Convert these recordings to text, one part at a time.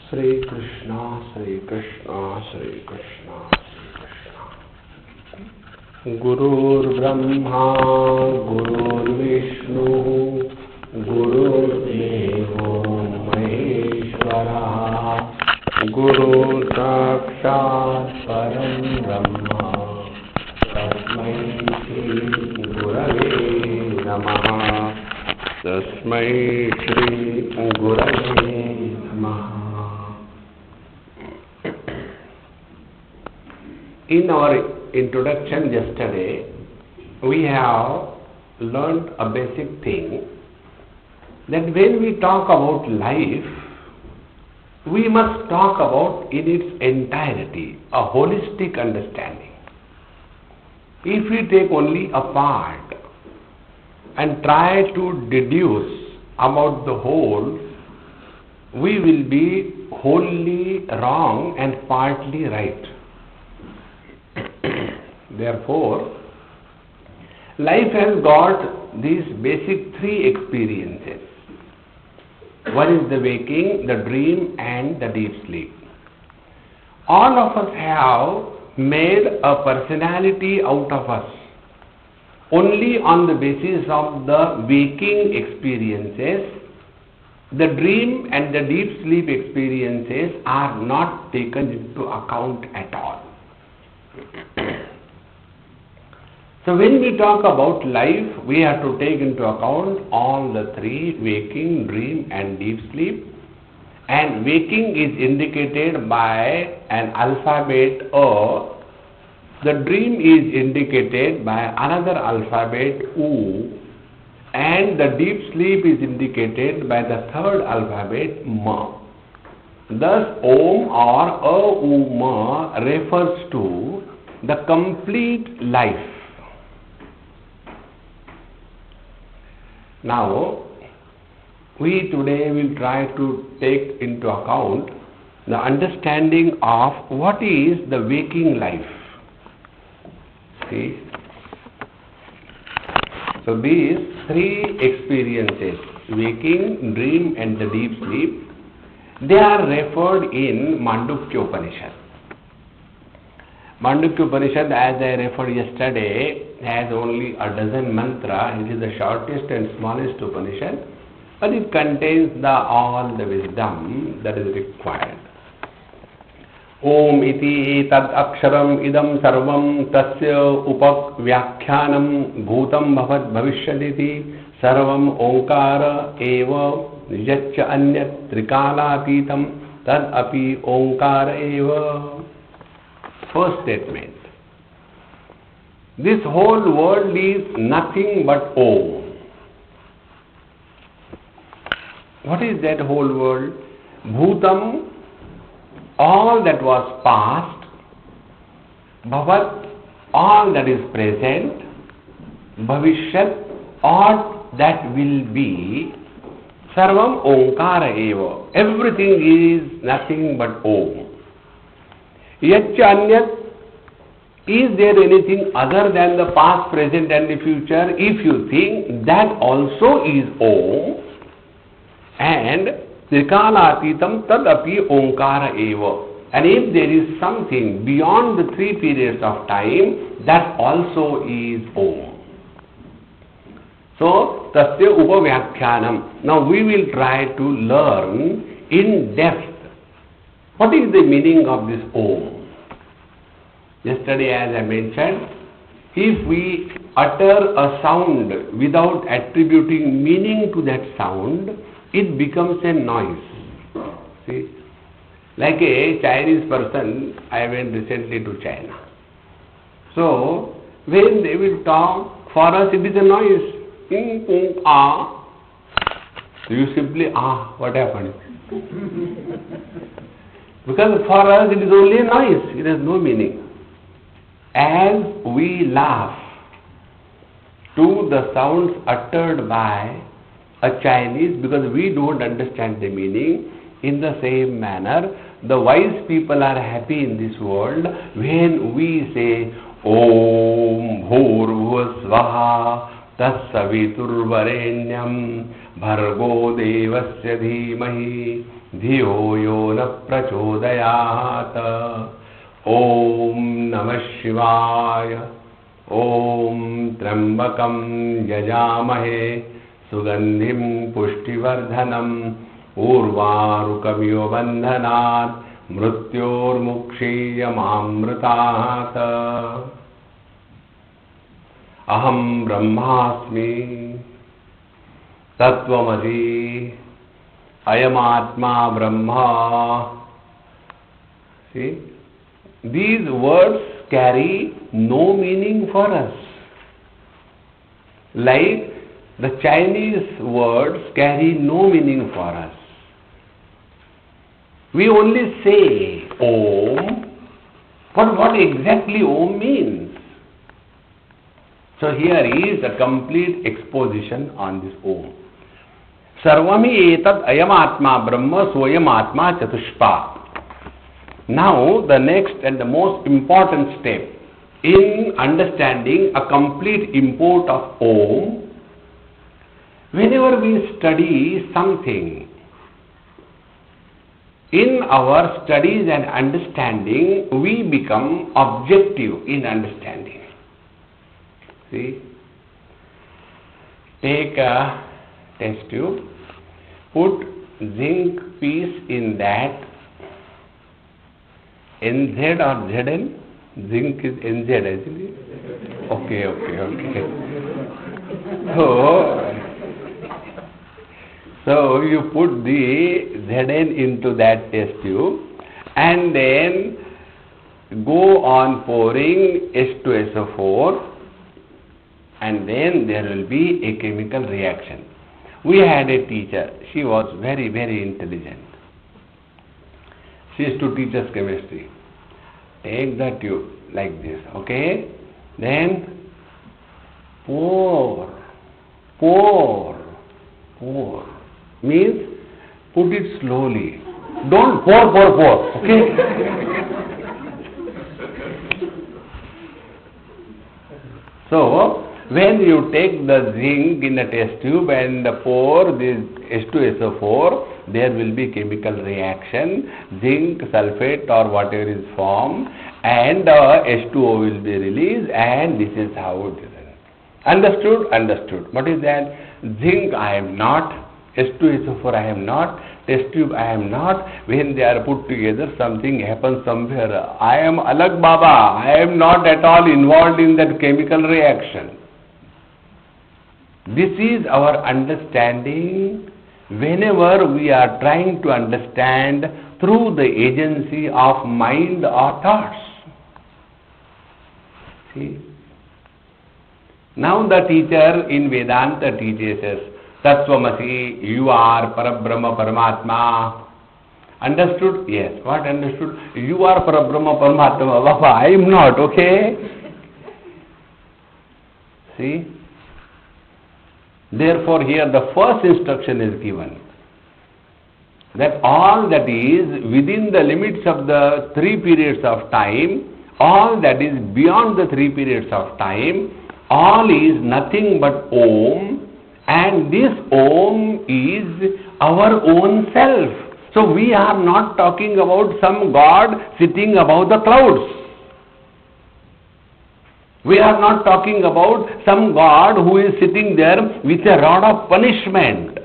Shri Krishna, Shri Krishna, Shri Krishna, Shri Krishna. Gurur Brahma, Gurur Vishnu, Gurur Devo Maheshwara, Guru Sakshat Param Brahma, Tasmai Shri Gurave Namaha, Tasmai Shri Gurave Namaha. In our introduction yesterday, we have learnt a basic thing that when we talk about life, we must talk about in its entirety, a holistic understanding. If we take only a part and try to deduce about the whole, we will be wholly wrong and partly right. Therefore, life has got these basic three experiences. One is the waking, the dream and the deep sleep. All of us have made a personality out of us only on the basis of the waking experiences. The dream and the deep sleep experiences are not taken into account at all. So when we talk about life, we have to take into account all the three: waking, dream and deep sleep. And waking is indicated by an alphabet O. The dream is indicated by another alphabet U. And the deep sleep is indicated by the third alphabet M. Thus, Om or A-U-M refers to the complete life. Now, we today will try to take into account the understanding of what is the waking life. See? So, these three experiences, waking, dream and the deep sleep, they are referred in Mandukya Upanishad. Mandukya Upanishad, as I referred yesterday, has only a dozen mantra. It is the shortest and smallest Upanishad, but it contains all the wisdom that is required. Om iti tad aksharam idam sarvam tasya upak vyakhyanam bhutam bhavat bhavishyaditi sarvam onkara eva yaccha anyat trikalapitam tad api onkara eva. First statement. This whole world is nothing but Om. What is that whole world? Bhutam, all that was past. Bhavat, all that is present. Bhavishyat, all that will be. Sarvam Omkara eva. Everything is nothing but Om. Yaccha anyat, is there anything other than the past, present and the future? If you think, that also is Om. And Trikalapitam tadapi Omkara eva. And if there is something beyond the three periods of time, that also is Om. So, tasya upavyakhyanam. Now we will try to learn in depth what is the meaning of this Om. Yesterday, as I mentioned, if we utter a sound without attributing meaning to that sound, it becomes a noise. See, like a Chinese person, I went recently to China. So, when they will talk, for us it is a noise. Ping, pong, ah. So you simply, what happened? Because for us it is only a noise, it has no meaning. As we laugh to the sounds uttered by a Chinese because we don't understand the meaning, in the same manner, the wise people are happy in this world when we say Om Bhurvusvaha तत्सवितुर्वरेण्यं भर्गो देवस्य धीमहि धियो यो न प्रचोदयात्। ओम नमः शिवाय। ओम त्र्यंबकं यजामहे सुगंधिं पुष्टिवर्धनम् उर्वारुकमिव बन्धनात् मृत्योर्मुक्षीयमामृतात्। अहं ब्रह्मास्मि तत्त्वमसि अयमात्मा Brahma. See, these words carry no meaning for us. Like the Chinese words carry no meaning for us. We only say Om, but what exactly Om means? So here is a complete exposition on this Om. Sarvami etat ayamatma brahma soyamatma chatushpa. Now the next and the most important step in understanding a complete import of Om, whenever we study something, in our studies and understanding, we become objective in understanding. See, take a test tube, put zinc piece in that. NZ or ZN? Zinc is NZ actually. Okay. So you put the Zn into that test tube and then go on pouring H2SO4 and then there will be a chemical reaction. We had a teacher, she was very, very intelligent. She used to teach us chemistry. Take the tube like this, okay? Then pour. Means put it slowly. Don't pour, okay? So, when you take the zinc in a test tube and pour this H2SO4, there will be chemical reaction, zinc sulfate or whatever is formed, and H2O will be released, and this is how it is. Understood? What is that? Zinc I am not, H2SO4 I am not, test tube I am not. When they are put together, something happens somewhere. I am alag Baba. I am not at all involved in that chemical reaction. This is our understanding whenever we are trying to understand through the agency of mind or thoughts. See? Now the teacher in Vedanta teaches us, Tattvamasi, you are Parabrahma Paramatma. Understood? Yes. What understood? You are Parabrahma Paramatma. Baba, I am not, okay? See? Therefore, here the first instruction is given, that all that is within the limits of the 3 periods of time, all that is beyond the 3 periods of time, all is nothing but Om, and this Om is our own self. So we are not talking about some God sitting above the clouds. We are not talking about some God who is sitting there with a rod of punishment.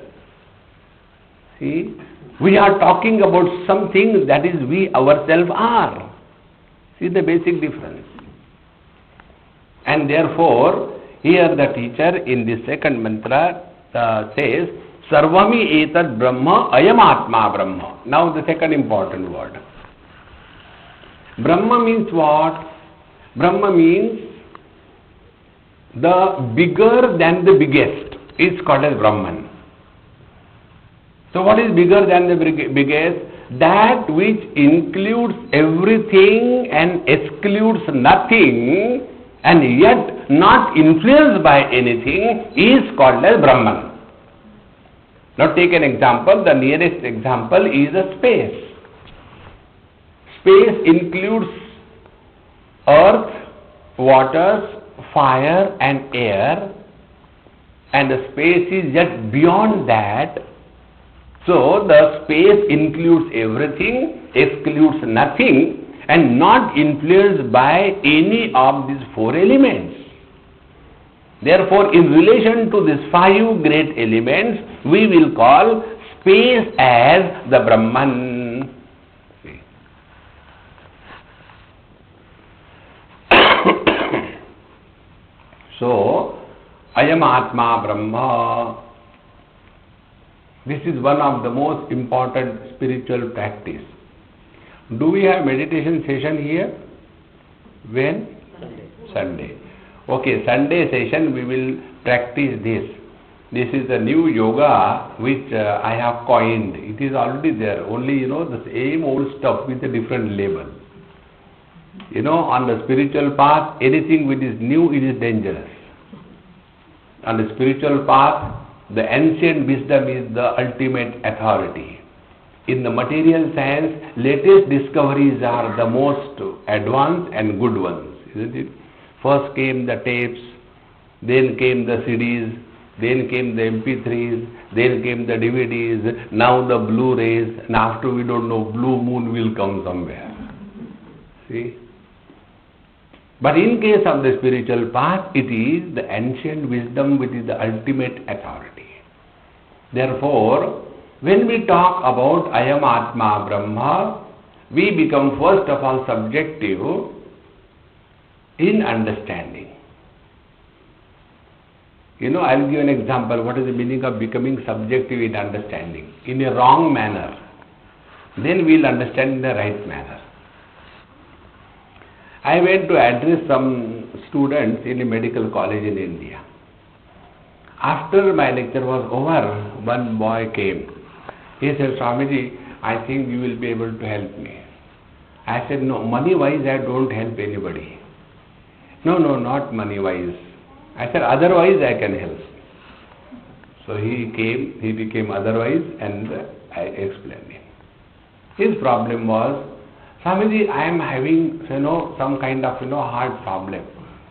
See? We are talking about something that is we ourselves are. See the basic difference. And therefore, here the teacher in the second mantra says, Sarvami etat Brahma ayam atma Brahma. Now the second important word. Brahma means what? Brahma means the bigger than the biggest is called as Brahman. So what is bigger than the biggest? That which includes everything and excludes nothing, and yet not influenced by anything, is called as Brahman. Now take an example. The nearest example is a space. Space includes earth, waters, fire and air, and the space is just beyond that. So the space includes everything, excludes nothing, and not influenced by any of these four elements. Therefore, in relation to these five great elements, we will call space as the Brahman. So, Ayam Atma Brahma. This is one of the most important spiritual practice. Do we have meditation session here? When? Sunday. Okay, Sunday session we will practice this. This is the new yoga which I have coined. It is already there. Only the same old stuff with a different label. On the spiritual path, anything which is new, it is dangerous. On the spiritual path, the ancient wisdom is the ultimate authority. In the material science, latest discoveries are the most advanced and good ones, isn't it? First came the tapes, then came the CDs, then came the MP3s, then came the DVDs, now the Blu-rays, and after we don't know, Blue Moon will come somewhere. See? But in case of the spiritual path, it is the ancient wisdom which is the ultimate authority. Therefore, when we talk about Ayam Atma Brahma, we become first of all subjective in understanding. I'll give an example. What is the meaning of becoming subjective in understanding? In a wrong manner. Then we'll understand in the right manner. I went to address some students in a medical college in India. After my lecture was over, one boy came. He said, Swamiji, I think you will be able to help me. I said, no, money-wise I don't help anybody. No, not money-wise. I said, otherwise I can help. So he came, he became otherwise, and I explained him. His problem was, Swamiji, I am having, some kind of, heart problem.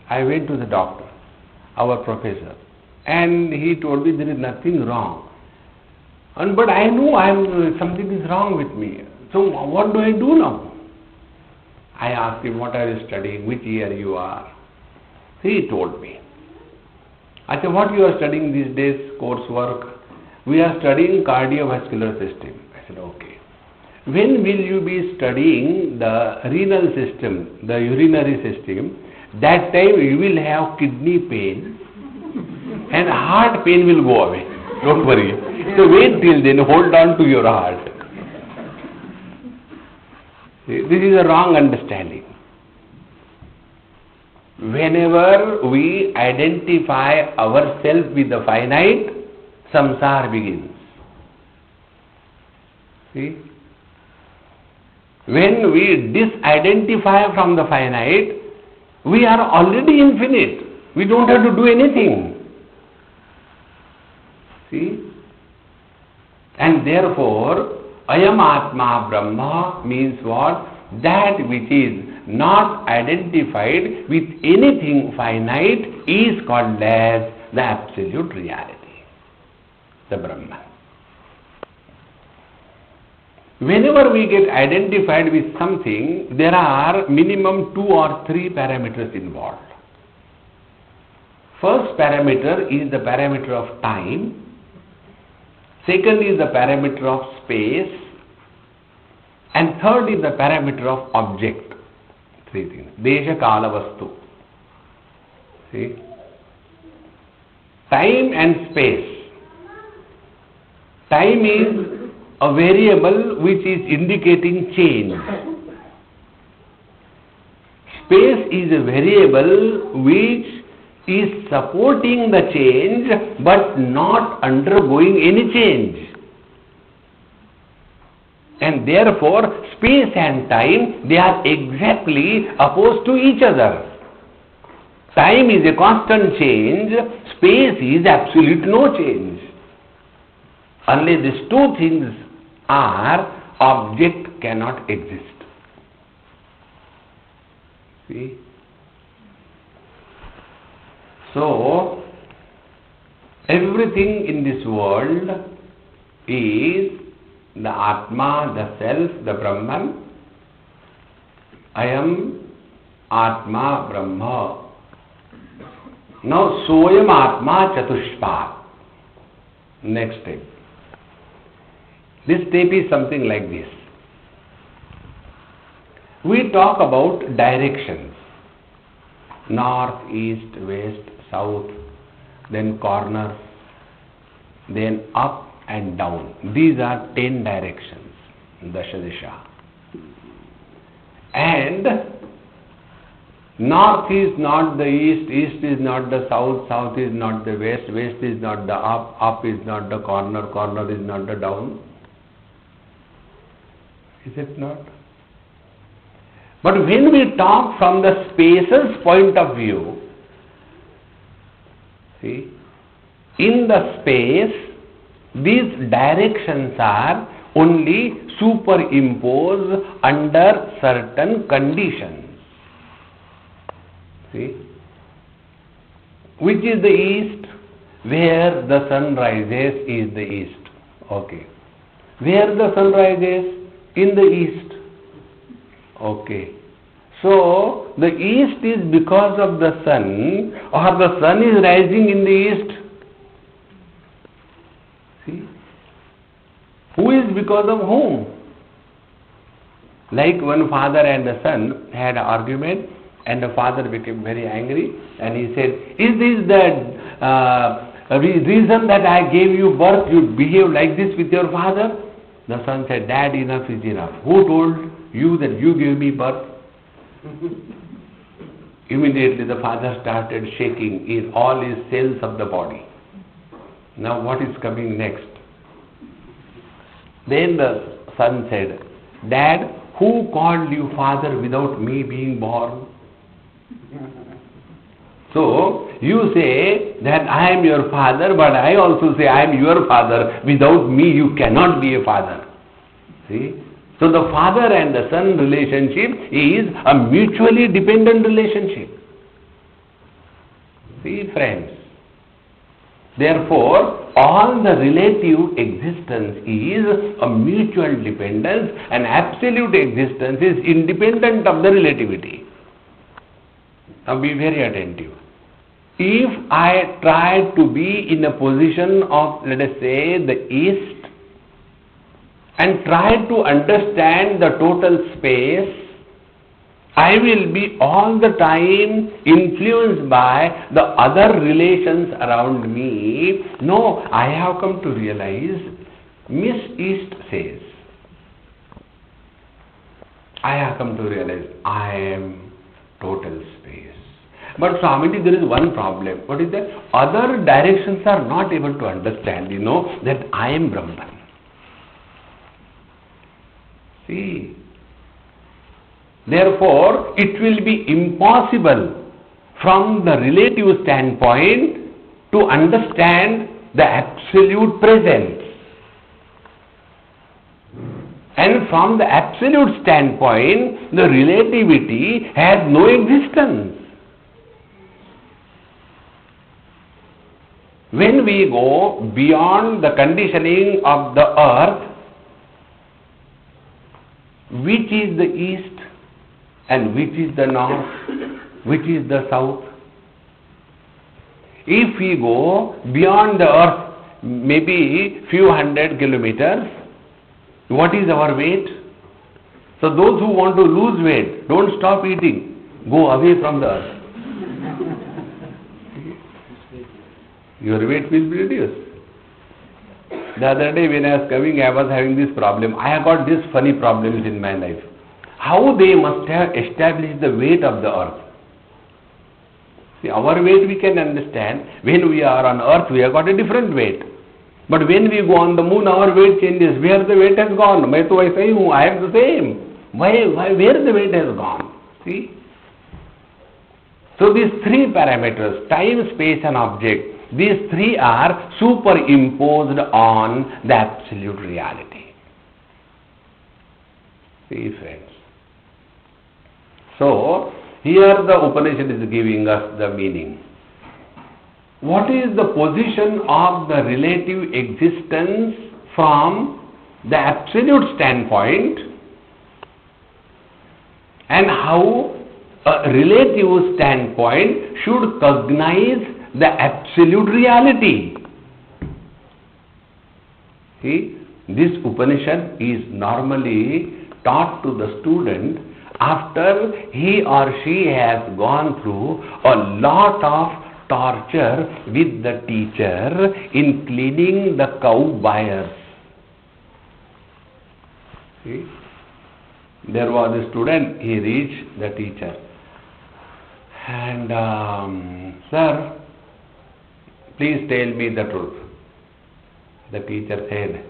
I went to the doctor, our professor, and he told me there is nothing wrong. But I know something is wrong with me. So what do I do now? I asked him, what are you studying? Which year you are? He told me. I said, what you are studying these days, coursework? We are studying cardiovascular system. I said, okay. When will you be studying the renal system, the urinary system? That time you will have kidney pain and heart pain will go away. Don't worry. So wait till then, hold on to your heart. This is a wrong understanding. Whenever we identify ourselves with the finite, samsara begins. See? When we disidentify from the finite, we are already infinite. We don't have to do anything. See? And therefore, Ayam Atma Brahma means what? That which is not identified with anything finite is called as the absolute reality, the Brahman. Whenever we get identified with something, there are minimum 2 or 3 parameters involved. First parameter is the parameter of time. Second is the parameter of space. And third is the parameter of object. 3 things. Desha, Kala, Vastu. See? Time and space. Time is a variable which is indicating change. Space is a variable which is supporting the change but not undergoing any change. And therefore, space and time, they are exactly opposed to each other. Time is a constant change, space is absolute no change. Only these 2 things are, object cannot exist. See? So, Everything in this world is the Atma, the Self, the Brahman. I am Atma Brahma. Now, Soyam Atma Chatushpat. Next step. This step is something like this. We talk about directions. North, east, west, south, then corners, then up and down. These are 10 directions, Dashadisha. And north is not the east, east is not the south, south is not the west, west is not the up, up is not the corner, corner is not the down. Is it not? But when we talk from the spaces point of view, see, in the space, these directions are only superimposed under certain conditions. See, which is the east? Where the sun rises is the east. Okay. Where the sun rises? In the east. Okay. So, the east is because of the sun, or the sun is rising in the east. See? Who is because of whom? Like one father and the son had an argument, and the father became very angry, and he said, is this the reason that I gave you birth, you behave like this with your father? The son said, Dad, enough is enough. Who told you that you gave me birth? Immediately the father started shaking in all his cells of the body. Now what is coming next? Then the son said, Dad, who called you father without me being born? So, you say that I am your father, but I also say I am your father. Without me you cannot be a father. See? So, the father and the son relationship is a mutually dependent relationship. See, friends. Therefore, all the relative existence is a mutual dependence, and absolute existence is independent of the relativity. Now be very attentive. If I try to be in a position of, let us say, the east, and try to understand the total space, I will be all the time influenced by the other relations around me. No, I have come to realize, Miss East says, I have come to realize I am total space. But Swamiji, there is one problem. What is that? Other directions are not able to understand, that I am Brahman. See, therefore, it will be impossible from the relative standpoint to understand the absolute presence. And from the absolute standpoint, the relativity has no existence. When we go beyond the conditioning of the earth, which is the east and which is the north, which is the south? If we go beyond the earth, maybe few hundred kilometers, what is our weight? So those who want to lose weight, don't stop eating, go away from the earth. Your weight will be reduced. The other day when I was coming, I was having this problem. I have got these funny problems in my life. How they must have established the weight of the earth. See, our weight we can understand. When we are on earth, we have got a different weight. But when we go on the moon, our weight changes. Where the weight has gone? I am the same. Where the weight has gone? See? So these three parameters, time, space and object, these three are superimposed on the absolute reality. See, friends. So, here the Upanishad is giving us the meaning. what is the position of the relative existence from the absolute standpoint, and how a relative standpoint should cognize the absolute reality. See, this Upanishad is normally taught to the student after he or she has gone through a lot of torture with the teacher in cleaning the cow byres. See? There was a student, he reached the teacher and, sir, please tell me the truth. The teacher said,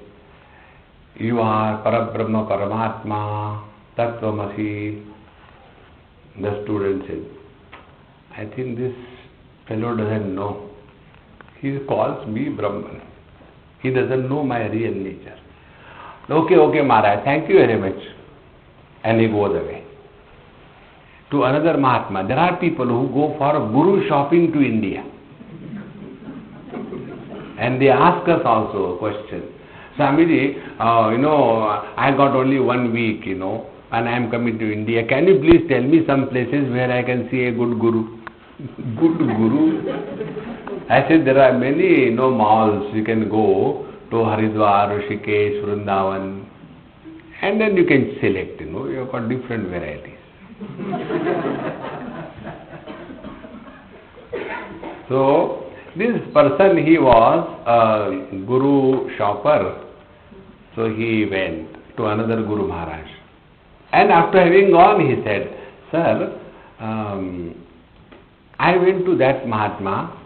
you are Parabrahma Paramatma Tattvamasi. The student said, I think this fellow doesn't know. He calls me Brahman. He doesn't know my real nature. Okay, Maharaj, thank you very much. And he goes away. To another Mahatma, there are people who go for guru shopping to India. And they ask us also a question. Swamiji, I got only 1 week, and I am coming to India. Can you please tell me some places where I can see a good guru? Good guru? I said, there are many, malls. You can go to Haridwar, Rishikesh, Vrindavan, and then you can select, you have got different varieties. So, this person, he was a guru shopper, so he went to another Guru Maharaj. And after having gone, he said, sir, I went to that Mahatma,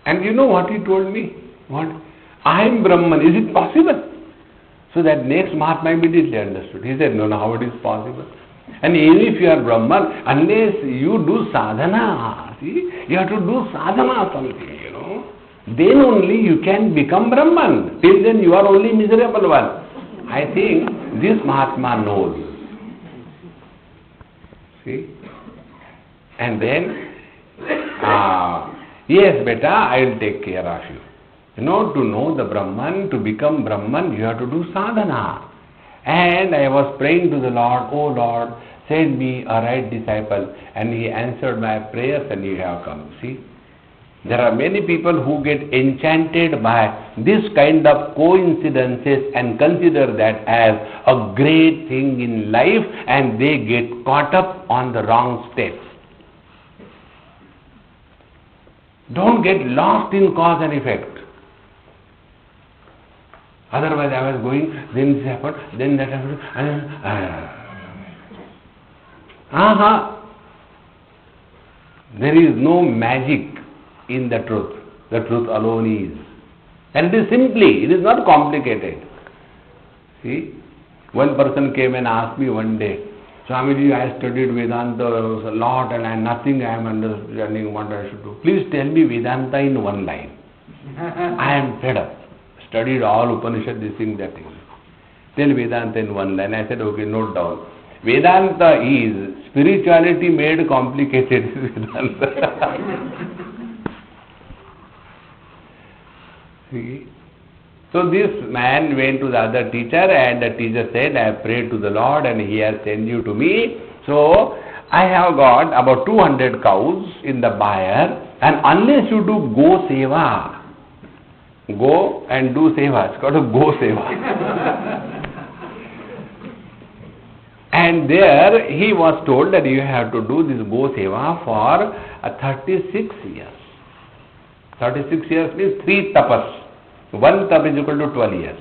and you know what he told me? What? I am Brahman, is it possible? So that next Mahatma immediately understood. He said, no, how it is possible? And even if you are Brahman, unless you do sadhana, see, you have to do sadhana something, then only you can become Brahman. Till then you are only miserable one. I think this Mahatma knows. See? And then, yes, beta, I will take care of you. To know the Brahman, to become Brahman, you have to do sadhana. And I was praying to the Lord, oh Lord, send me a right disciple. And he answered my prayers and you have come. See? There are many people who get enchanted by this kind of coincidences and consider that as a great thing in life, and they get caught up on the wrong steps. Don't get lost in cause and effect. Otherwise I was going, then this happened, then that happened, There is no magic in the truth. The truth alone is. And it is simply, it is not complicated. See, one person came and asked me one day, Swamiji, I studied Vedanta a lot and nothing I am understanding what I should do. Please tell me Vedanta in one line. I am fed up. Studied all Upanishad, this thing, that thing. Tell Vedanta in one line. I said, okay, note down. Vedanta is spirituality made complicated. Vedanta. See? So this man went to the other teacher and the teacher said, I have prayed to the Lord and he has sent you to me. So I have got about 200 cows in the byre, and unless you do go seva, go and do seva, it's called a go seva. And there he was told that you have to do this go seva for 36 years. 36 years means 3 tapas. 1 tap is equal to 12 years.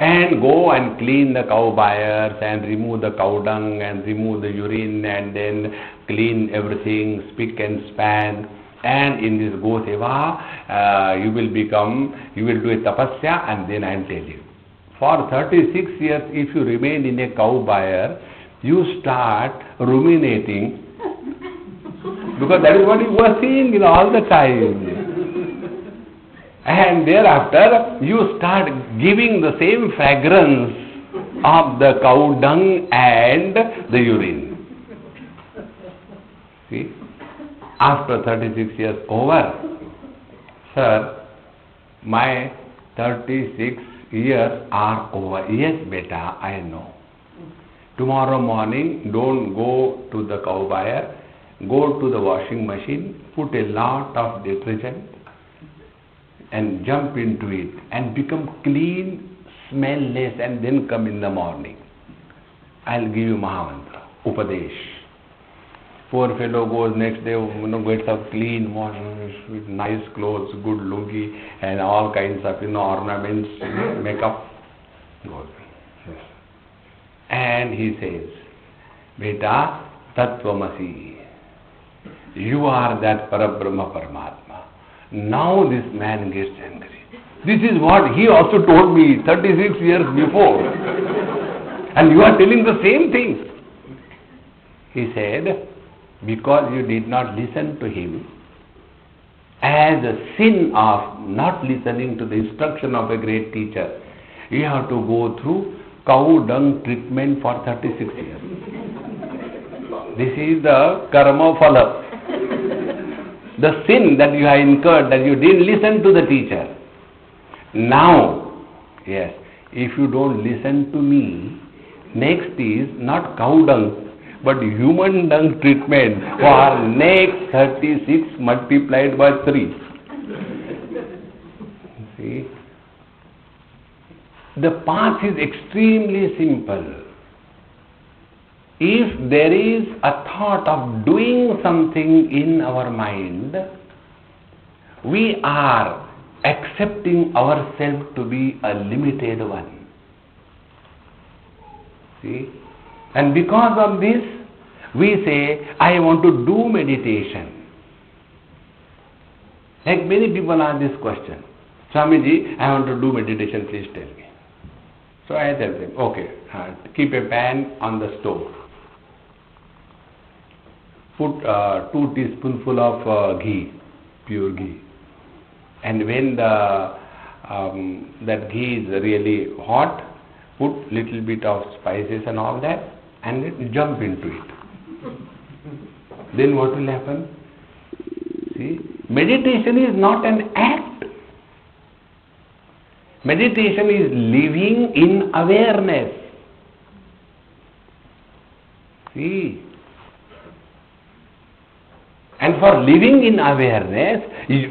And go and clean the cow byres and remove the cow dung and remove the urine and then clean everything, spick and span. And in this go seva, you will do a tapasya, and then I am telling you. For 36 years, if you remain in a cow byre, you start ruminating, because that is what you were seeing all the time. And thereafter, you start giving the same fragrance of the cow dung and the urine. See? after 36 years over, sir, my 36 years are over. Yes, beta, I know. Tomorrow morning, don't go to the cow buyer, go to the washing machine, put a lot of detergent and jump into it and become clean, smellless, and then come in the morning. I'll give you Mahamantra, Upadesh. Poor fellow goes next day, gets up clean, with nice clothes, good lungi, and all kinds of, ornaments, makeup. Goes. Yes. And he says, Beta, Tattvamasi. You are that Parabrahma Paramatma. Now this man gets angry. This is what he also told me 36 years before. And you are telling the same thing. He said, because you did not listen to him, as a sin of not listening to the instruction of a great teacher, you have to go through cow dung treatment for 36 years. This is the karma phala. The sin that you have incurred, that you didn't listen to the teacher. Now, yes, if you don't listen to me, next is not cow dung, but human dung treatment for next 36 multiplied by 3. See? The path is extremely simple. If there is a thought of doing something in our mind, we are accepting ourselves to be a limited one. See? And because of this, we say, I want to do meditation. Like many people ask this question, Swamiji, I want to do meditation, please tell me. So I tell them, okay, keep a pan on the stove. Put 2 teaspoonfuls of ghee, pure ghee. And when that ghee is really hot, put little bit of spices and all that, and then jump into it. Then what will happen? See, meditation is not an act. Meditation is living in awareness. See, and for living in awareness,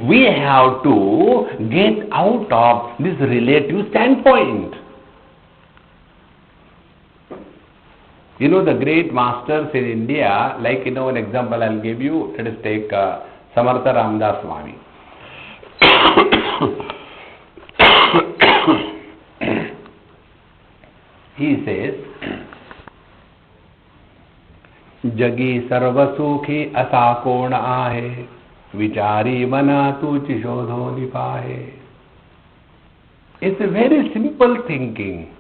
we have to get out of this relative standpoint. The great masters in India, like an example I'll give you, let us take Samartha Ramdas Swami. He says, Jagi sarva sukhi asakona ahe, vichari mana tu chishodho nipahe. It's a very simple thinking.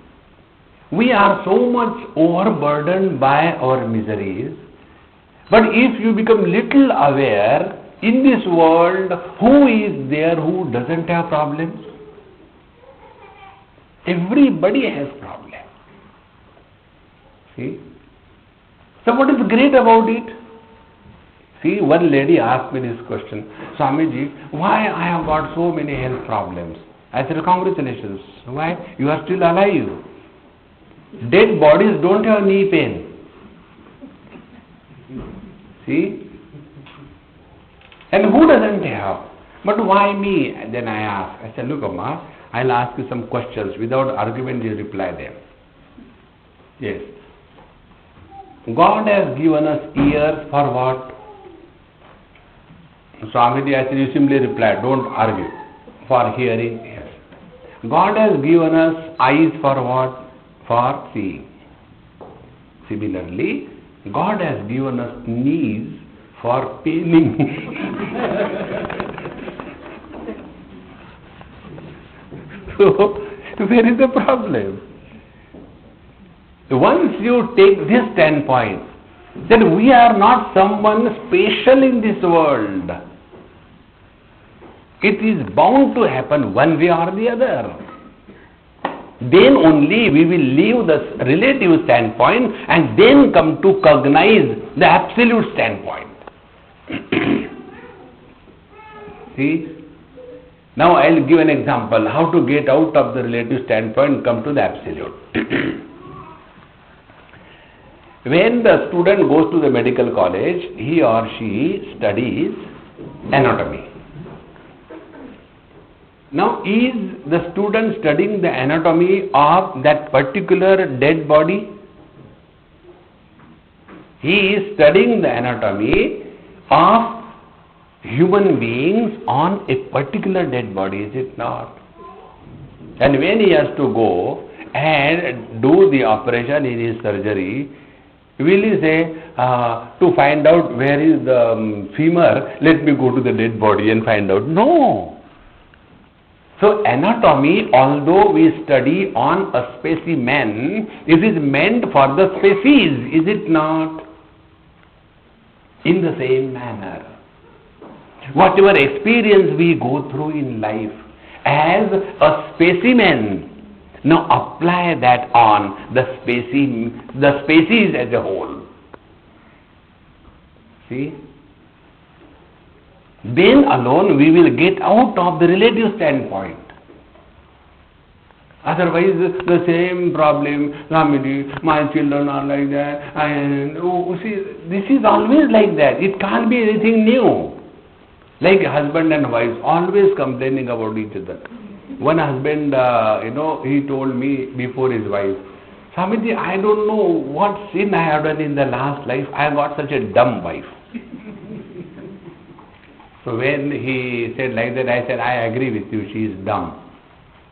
We are so much overburdened by our miseries, but if you become little aware, in this world, who is there who doesn't have problems? Everybody has problems. See? So what is great about it? See, one lady asked me this question, Swamiji, why I have got so many health problems? I said, congratulations. Why? You are still alive. Dead bodies don't have knee pain. See? And who doesn't have? But why me? Then I asked. I said, look, Amma, I'll ask you some questions. Without argument, you reply them. Yes. God has given us ears for what? Swamiji, I said, you simply reply, don't argue. For hearing, yes. God has given us eyes for what? For seeing. Similarly, God has given us knees for paining. So, where is the problem? Once you take this standpoint, then we are not someone special in this world. It is bound to happen one way or the other. Then only we will leave the relative standpoint and then come to cognize the absolute standpoint. See? Now I'll give an example how to get out of the relative standpoint and come to the absolute. When the student goes to the medical college, he or she studies anatomy. Now, is the student studying the anatomy of that particular dead body? He is studying the anatomy of human beings on a particular dead body, is it not? And when he has to go and do the operation in his surgery, will he say, to find out where is the femur, let me go to the dead body and find out? No. So anatomy, although we study on a specimen, it is meant for the species, is it not? In the same manner, whatever experience we go through in life as a specimen, now apply that on the species as a whole. See? Then alone we will get out of the relative standpoint. Otherwise, the same problem, Swamiji, my children are like that, and see, this is always like that. It can't be anything new. Like husband and wife, always complaining about each other. One husband, he told me before his wife, Swamiji, I don't know what sin I have done in the last life. I got such a dumb wife. So when he said like that, I said, I agree with you, she is dumb.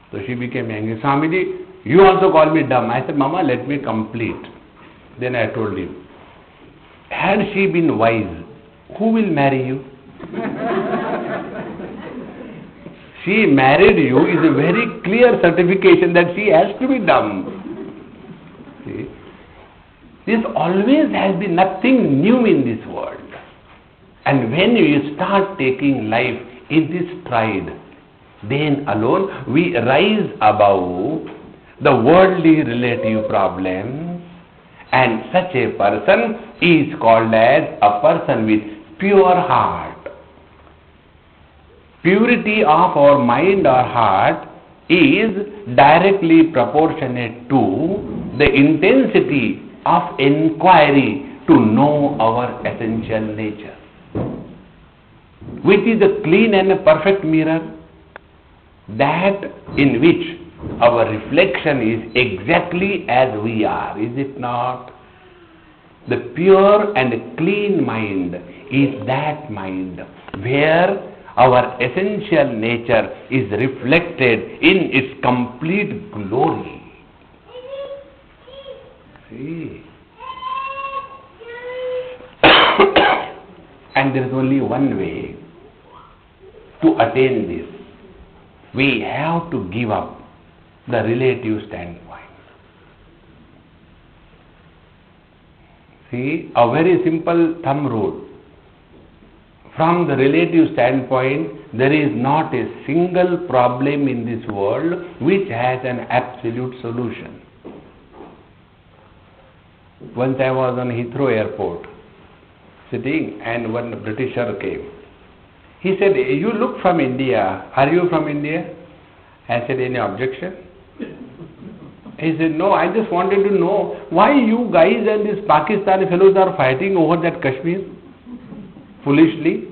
So she became angry. Swamiji, you also call me dumb. I said, Mama, let me complete. Then I told him, had she been wise, who will marry you? She married you is a very clear certification that she has to be dumb. See? This always has been nothing new in this world. And when you start taking life in this stride, then alone we rise above the worldly relative problems, and such a person is called as a person with pure heart. Purity of our mind or heart is directly proportionate to the intensity of inquiry to know our essential nature, which is a clean and a perfect mirror, that in which our reflection is exactly as we are, is it not? The pure and clean mind is that mind where our essential nature is reflected in its complete glory. See? And there is only one way to attain this. We have to give up the relative standpoint. See, a very simple thumb rule. From the relative standpoint, there is not a single problem in this world which has an absolute solution. Once I was on Heathrow Airport, sitting, and one Britisher came. He said, you look from India. Are you from India? I said, any objection? He said, no, I just wanted to know why you guys and these Pakistani fellows are fighting over that Kashmir foolishly.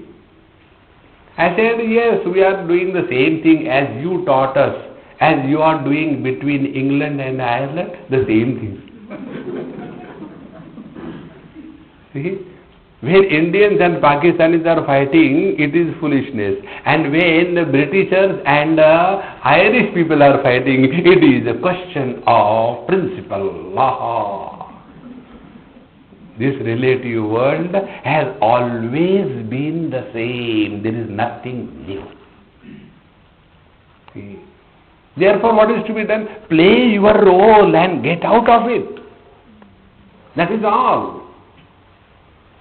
I said, yes, we are doing the same thing as you taught us, as you are doing between England and Ireland, the same thing. See? When Indians and Pakistanis are fighting, it is foolishness. And when the Britishers and Irish people are fighting, it is a question of principle. This relative world has always been the same. There is nothing new. See? Therefore, what is to be done? Play your role and get out of it. That is all.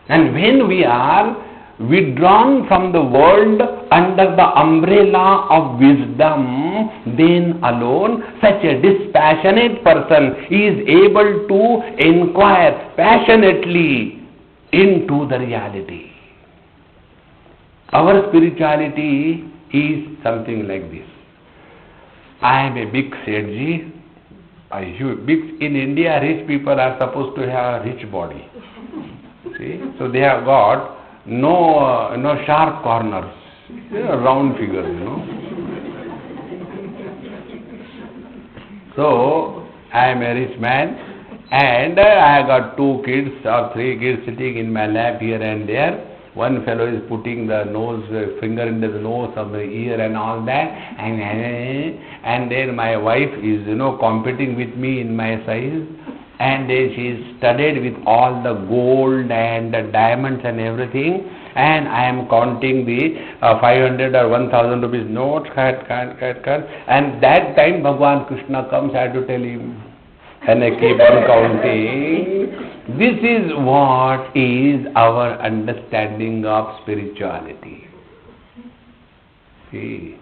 And when we are withdrawn from the world under the umbrella of wisdom, then alone such a dispassionate person is able to inquire passionately into the reality. Our spirituality is something like this. I am a big Sethji. In India, rich people are supposed to have a rich body. See? So they have got no sharp corners, round figures. So I am a rich man, and I have got 2 kids or 3 kids sitting in my lap here and there. One fellow is putting the finger into the nose of the ear and all that, and then my wife is competing with me in my size, and then she is studded with all the gold and the diamonds and everything, and I am counting the 500 or 1000 rupees notes, and that time Bhagavan Krishna comes. I have to tell him, and I keep on counting. This is what is our understanding of spirituality. See,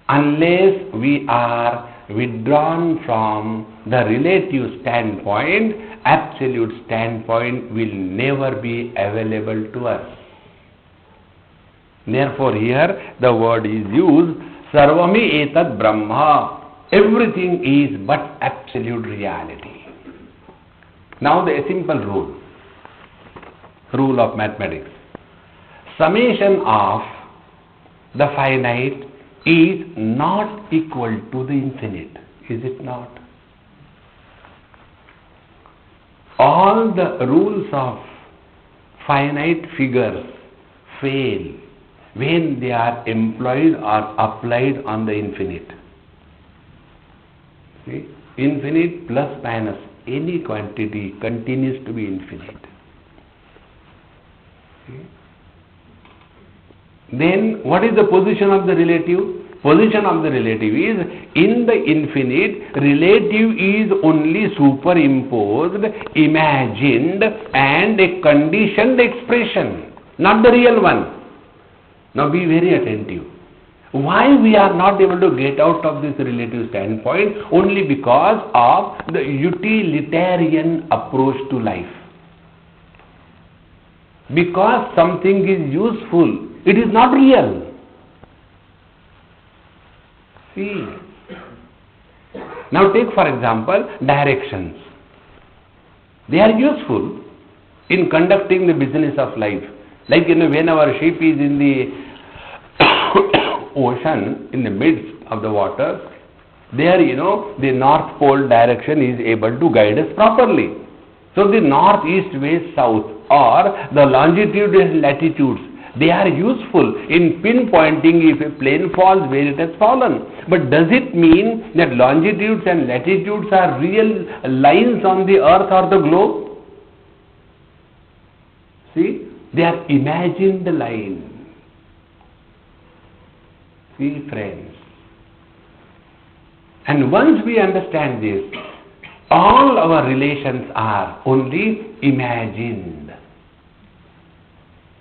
unless we are withdrawn from the relative standpoint, absolute standpoint will never be available to us. Therefore, here the word is used, Sarvami etad Brahma. Everything is but absolute reality. Now the simple rule of mathematics. Summation of the finite is not equal to the infinite, is it not? All the rules of finite figures fail when they are employed or applied on the infinite. See? Infinite plus minus any quantity continues to be infinite. See? Then what is the position of the relative? Position of the relative is, in the infinite, relative is only superimposed, imagined, and a conditioned expression, not the real one. Now be very attentive. Why we are not able to get out of this relative standpoint? Only because of the utilitarian approach to life. Because something is useful, it is not real. See. Now take for example directions. They are useful in conducting the business of life. Like when our ship is in the ocean, in the midst of the water, there the north pole direction is able to guide us properly. So the north, east, west, south, or the longitude and latitudes, they are useful in pinpointing if a plane falls where it has fallen. But does it mean that longitudes and latitudes are real lines on the earth or the globe? See, they are imagined lines. See, friends. And once we understand this, all our relations are only imagined.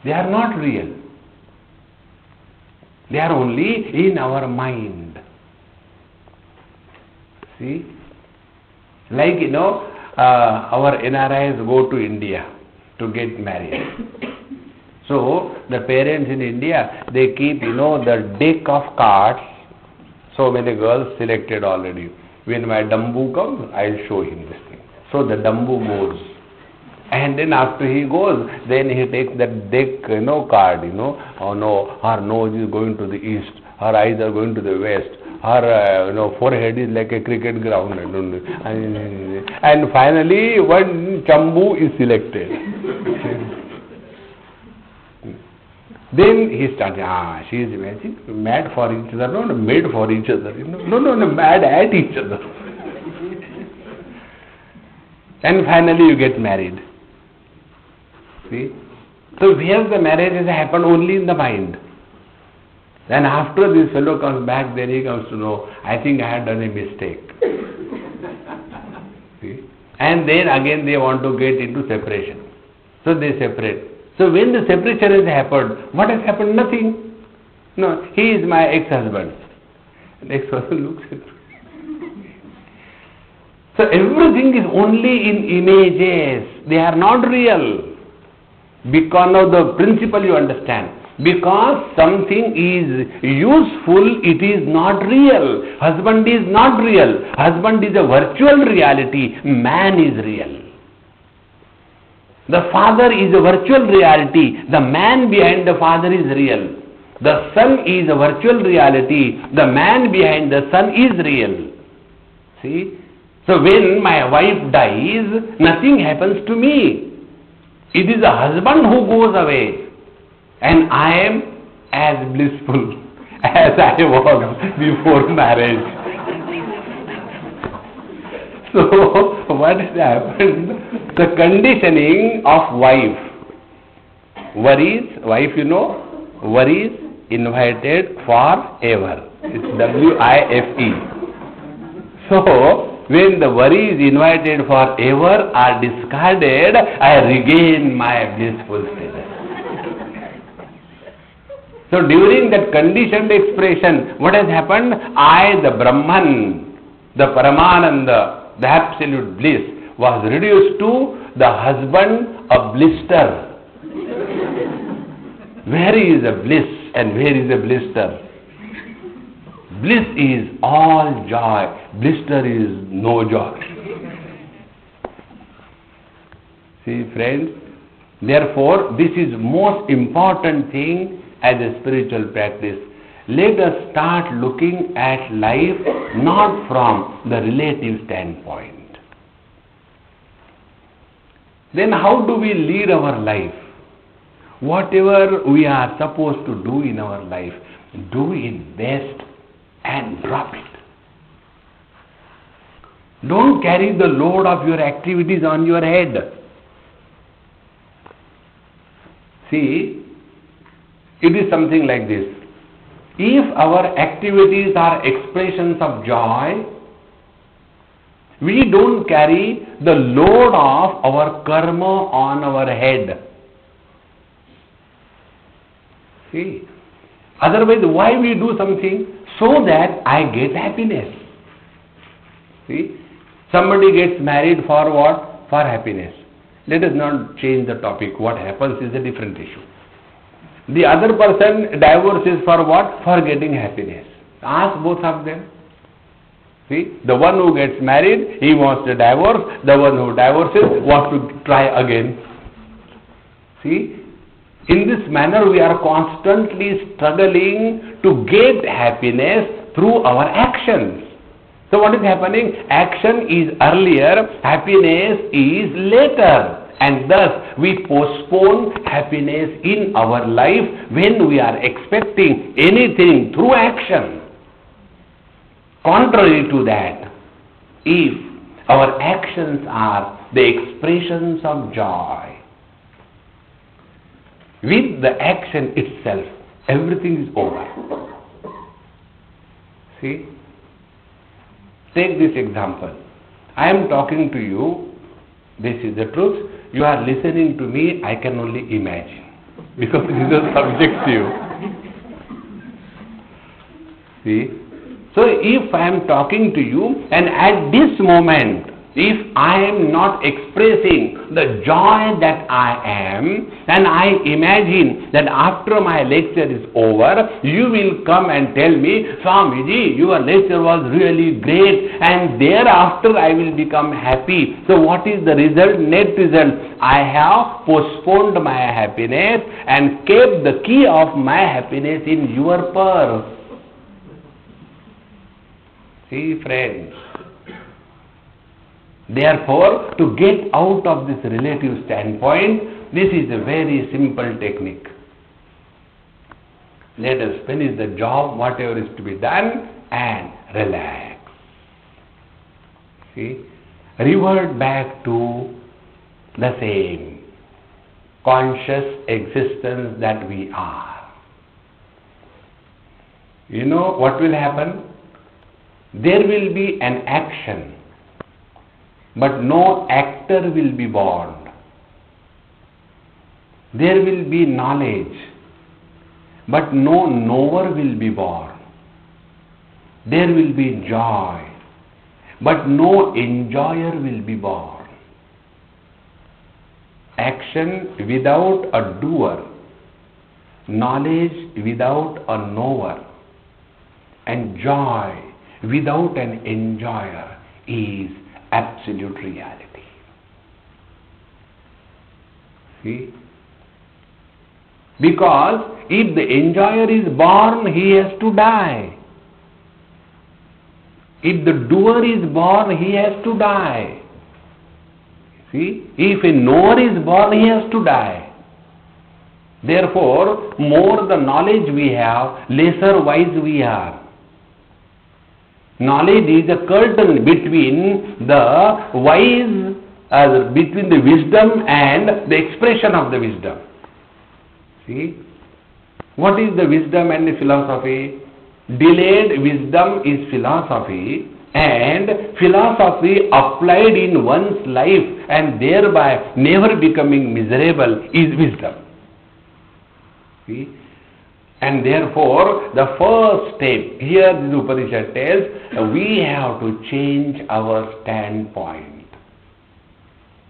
They are not real. They are only in our mind. See? Like, our NRIs go to India to get married. So, the parents in India, they keep, the deck of cards. So many girls selected already. When my Dambu comes, I'll show him this thing. So the Dambu goes. And then after he goes, then he takes that deck, card, oh no, her nose is going to the east, her eyes are going to the west, her, forehead is like a cricket ground. And finally, one Chambu is selected. Then he starts, she is mad for each other, not made for each other, no, mad at each other. And finally you get married. See? So here the marriage has happened only in the mind. Then after this fellow comes back, then he comes to know, I think I had done a mistake. See? And then again they want to get into separation. So they separate. So when the separation has happened, what has happened? Nothing. No, he is my ex-husband. The ex-husband looks at me. So everything is only in images. They are not real. Because of the principle you understand. Because something is useful, it is not real. Husband is not real. Husband is a virtual reality. Man is real. The father is a virtual reality. The man behind the father is real. The son is a virtual reality. The man behind the son is real. See? So when my wife dies, nothing happens to me. It is the husband who goes away. And I am as blissful as I was before marriage. So what has happened? The conditioning of wife. Worries, wife worries invited forever. It's W-I-F-E. So when the worries invited forever are discarded, I regain my blissful status. So during that conditioned expression, what has happened? I, the Brahman, the Paramananda, the absolute bliss, was reduced to the husband, a blister. Where is a bliss and where is a blister? Bliss is all joy, blister is no joy. See, friends, therefore this is most important thing as a spiritual practice. Let us start looking at life not from the relative standpoint. Then how do we lead our life? Whatever we are supposed to do in our life, do it best and drop it. Don't carry the load of your activities on your head. See, it is something like this. If our activities are expressions of joy, we don't carry the load of our karma on our head. See, otherwise why we do something? So that I get happiness. See, somebody gets married for what? For happiness. Let us not change the topic. What happens is a different issue. The other person divorces for what? For getting happiness. Ask both of them. See, the one who gets married, he wants to divorce. The one who divorces wants to try again. See, in this manner we are constantly struggling to get happiness through our actions. So what is happening? Action is earlier, happiness is later. And thus we postpone happiness in our life when we are expecting anything through action. Contrary to that, if our actions are the expressions of joy, with the action itself, everything is over. See? Take this example. I am talking to you. This is the truth. You are listening to me. I can only imagine. Because it is subjective. See? So if I am talking to you and at this moment, if I am not expressing the joy that I am, and I imagine that after my lecture is over, you will come and tell me, Swamiji, your lecture was really great, and thereafter I will become happy. So what is the result? Net result, I have postponed my happiness and kept the key of my happiness in your purse. See, friends. Therefore, to get out of this relative standpoint, this is a very simple technique. Let us finish the job, whatever is to be done, and relax. See, revert back to the same conscious existence that we are. You know what will happen? There will be an action, but no actor will be born. There will be knowledge, but no knower will be born. There will be joy, but no enjoyer will be born. action without a doer, knowledge without a knower, and joy without an enjoyer is absolute reality. See? Because if the enjoyer is born, he has to die. If the doer is born, he has to die. See? If a knower is born, he has to die. Therefore, more the knowledge we have, lesser wise we are. Knowledge is a curtain between the wise, between the wisdom and the expression of the wisdom. See? What is the wisdom and the philosophy? Delayed wisdom is philosophy, and philosophy applied in one's life and thereby never becoming miserable is wisdom. See? And therefore, the first step, here the Upanishad tells, we have to change our standpoint.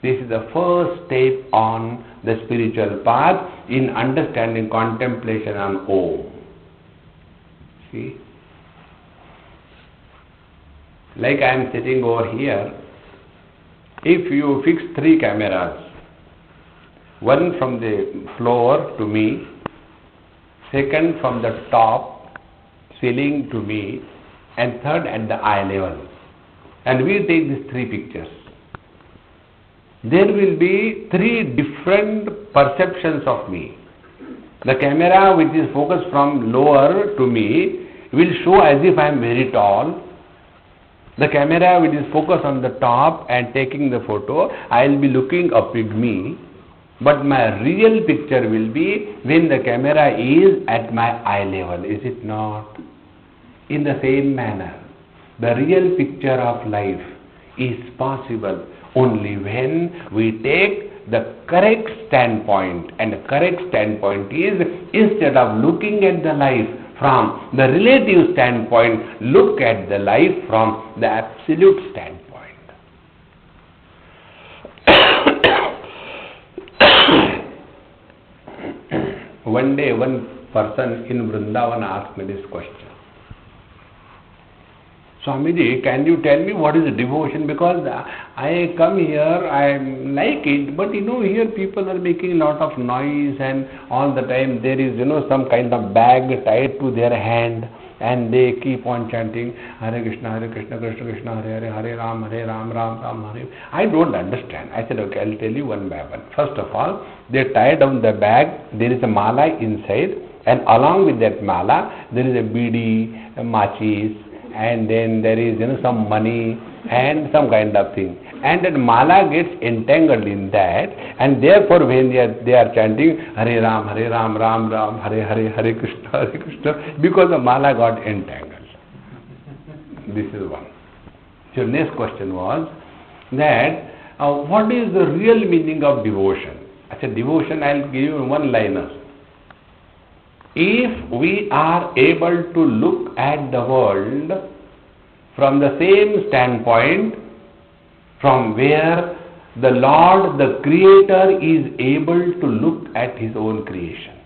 This is the first step on the spiritual path in understanding contemplation on Om. See? Like I am sitting over here, if you fix 3 cameras, one from the floor to me, second from the top ceiling to me, and third at the eye level, and we take these 3 pictures, there will be 3 different perceptions of me. The camera which is focused from lower to me will show as if I am very tall. The camera which is focused on the top and taking the photo, I will be looking a pygmy. But my real picture will be when the camera is at my eye level, is it not? In the same manner, the real picture of life is possible only when we take the correct standpoint, and the correct standpoint is, instead of looking at the life from the relative standpoint, look at the life from the absolute standpoint. One day, one person in Vrindavan asked me this question. Swamiji, can you tell me what is devotion? Because I come here, I like it, but here people are making a lot of noise, and all the time there is, some kind of bag tied to their hand, and they keep on chanting Hare Krishna, Krishna Krishna, Hare Hare, Hare Ram, Ram Ram, Hare. I don't understand. I said, okay, I'll tell you one by one. First of all, they tie down the bag, there is a mala inside, and along with that mala, there is a bidi, a machis, and then there is some money and some kind of thing, and that mala gets entangled in that, and therefore when they are chanting Hare Ram, Ram Ram, Hare Hare, Hare Krishna, because the mala got entangled. This is one. So next question was that what is the real meaning of devotion? I said devotion, I will give you one liner. If we are able to look at the world from the same standpoint from where the Lord, the Creator, is able to look at His own creation,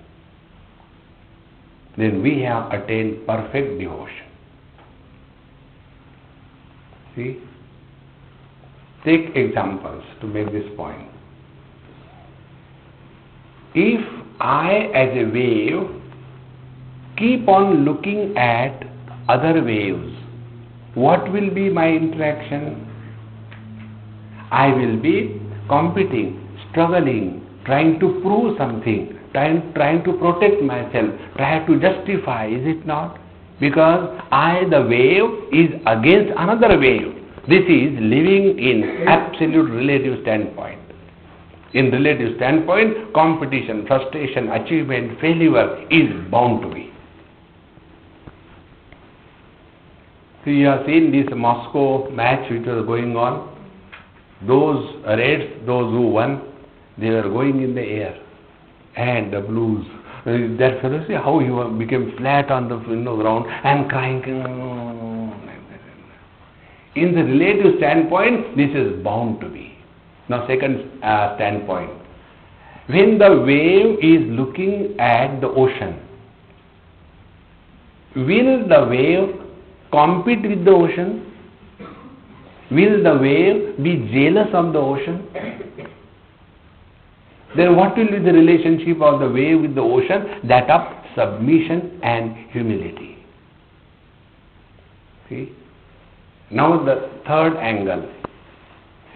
then we have attained perfect devotion. See? Take examples to make this point. If I, as a wave, keep on looking at other waves, what will be my interaction? I will be competing, struggling, trying to prove something, trying to protect myself, trying to justify, is it not? Because I, the wave, is against another wave. This is living in absolute relative standpoint. In relative standpoint, competition, frustration, achievement, failure is bound to be. So you have seen this Moscow match which was going on. Those Reds, those who won, they were going in the air. And the Blues, that fellow, see how he became flat on the ground and crying. In the relative standpoint, this is bound to be. Now second standpoint. When the wave is looking at the ocean, will the wave compete with the ocean? Will the wave be jealous of the ocean? Then what will be the relationship of the wave with the ocean? That of submission and humility. See? Now the third angle.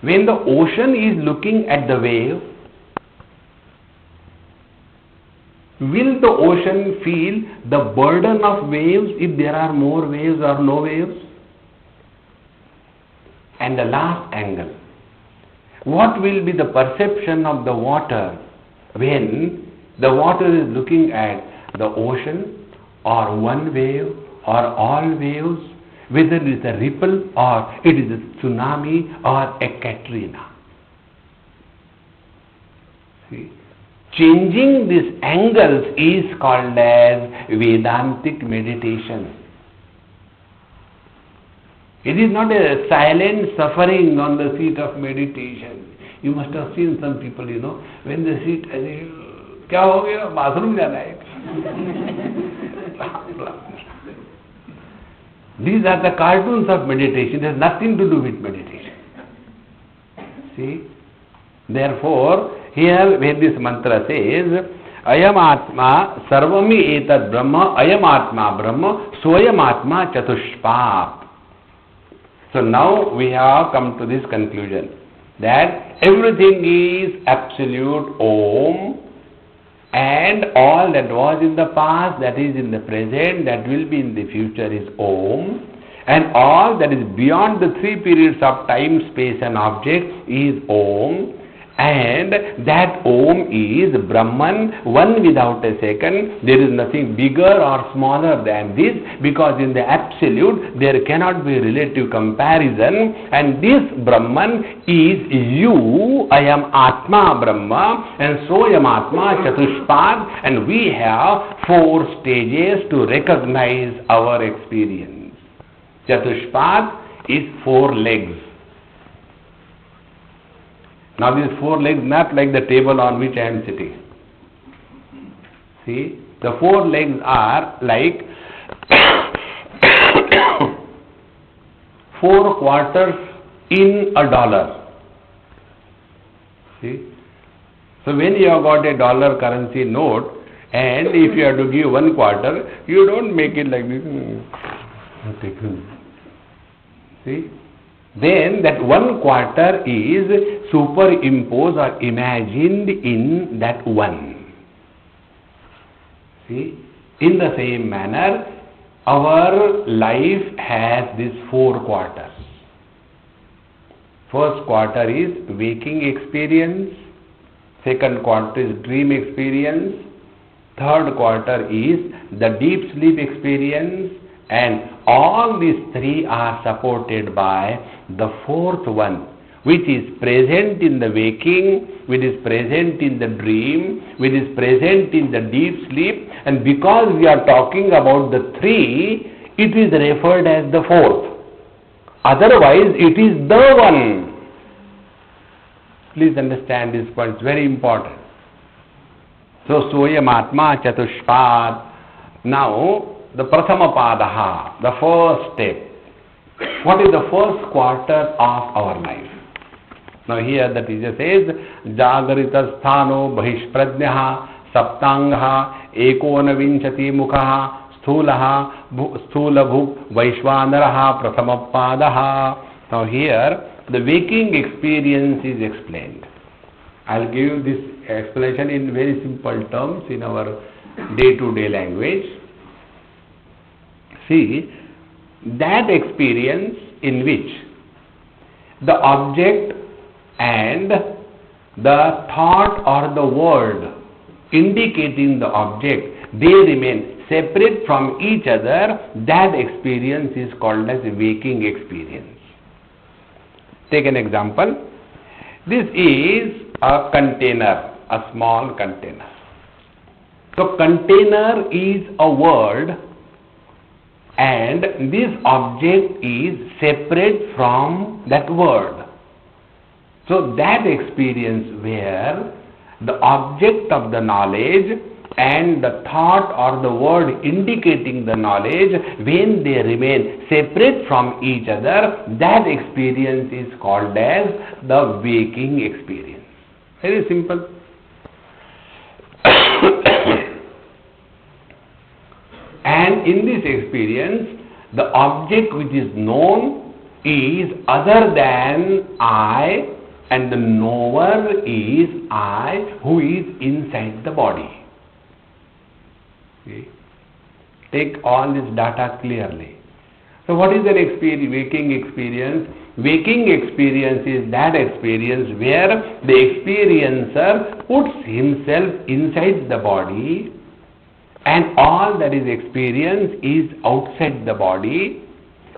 When the ocean is looking at the wave, will the ocean feel the burden of waves if there are more waves or no waves? And the last angle. What will be the perception of the water when the water is looking at the ocean or one wave or all waves, whether it is a ripple or it is a tsunami or a Katrina? See? Changing these angles is called as Vedantic meditation. It is not a silent suffering on the seat of meditation. You must have seen some people, when they sit, क्या हो गया? Bathroom जाना है. These are the cartoons of meditation. There has nothing to do with meditation. See? Therefore, here when this mantra says, Ayam Atma Sarvami Etad Brahma, Ayam Atma Brahma, Soyam Atma Chatushpat. So now we have come to this conclusion that everything is absolute Om, and all that was in the past, that is in the present, that will be in the future is Om, and all that is beyond the three periods of time, space and object is Om, and that Om is Brahman, one without a second. There is nothing bigger or smaller than this, because in the absolute there cannot be relative comparison, and this Brahman is you. I am Atma Brahma, and Soyam Atma Chatushpad, and we have four stages to recognize our experience. Chatushpad is four legs. Now these four legs, not like the table on which I am sitting. See, the four legs are like 4 quarters in a dollar. See, so when you have got a dollar currency note, and if you have to give 1 quarter, you don't make it like this. See? Then that 1 quarter is superimposed or imagined in that one. See, in the same manner, our life has these 4 quarters. First quarter is waking experience, second quarter is dream experience, third quarter is the deep sleep experience, and all these three are supported by the fourth one, which is present in the waking, which is present in the dream, which is present in the deep sleep, and because we are talking about the three, it is referred as the fourth. Otherwise, it is the one. Please understand this point, it's very important. So, Soyam Atma Chatushpad. Now, the Prathama Padaha, the first step. What is the first quarter of our life? Now here the teacher says, Jagarita Sthano Bahishpradnyaha Saptangaha Ekonavinchati Mukhaha Stulabhuk Vaishwanaraha Prathama Padaha. Now here the waking experience is explained. I will give you this explanation in very simple terms in our day-to-day language. See, that experience in which the object and the thought or the word indicating the object, they remain separate from each other, that experience is called as a waking experience. Take an example. This is a container, a small container. So container is a word, and this object is separate from that word. So that experience where the object of the knowledge and the thought or the word indicating the knowledge, when they remain separate from each other, that experience is called as the waking experience. Very simple. And in this experience, the object which is known is other than I, and the knower is I who is inside the body. See? Take all this data clearly. So what is an waking experience? Waking experience is that experience where the experiencer puts himself inside the body and all that is experienced is outside the body,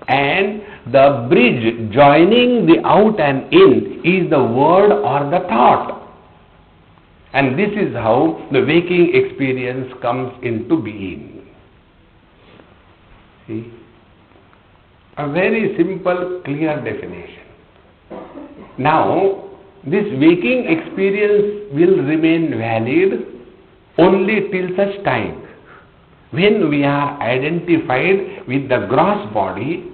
and the bridge joining the out and in is the word or the thought. And this is how the waking experience comes into being. See? A very simple, clear definition. Now, this waking experience will remain valid only till such time when we are identified with the gross body,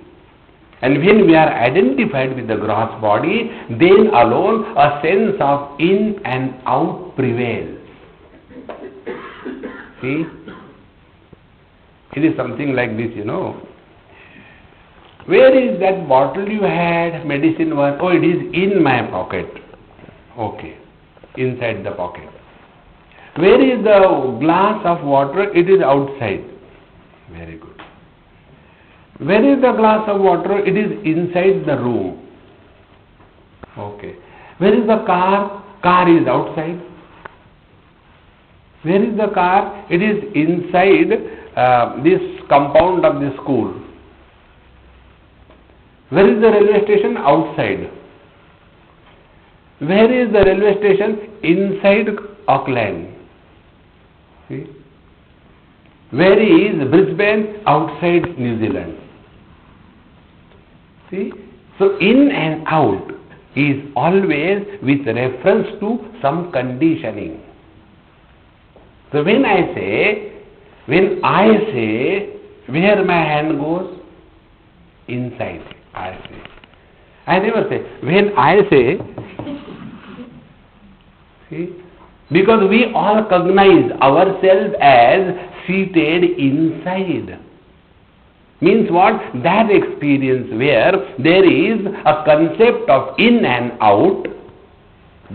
and when we are identified with the gross body, then alone a sense of in and out prevails. See? It is something like this, Where is that bottle you had, medicine was? Oh, it is in my pocket. Okay, inside the pocket. Where is the glass of water? It is outside. Very good. Where is the glass of water? It is inside the room. Okay. Where is the car? Car is outside. Where is the car? It is inside this compound of the school. Where is the railway station? Outside. Where is the railway station? Inside Auckland. See? Where is Brisbane? Outside New Zealand. See? So in and out is always with reference to some conditioning. So when I say, where my hand goes? Inside. I say. I never say. When I say, see, because we all recognize ourselves as seated inside. Means what? That experience where there is a concept of in and out,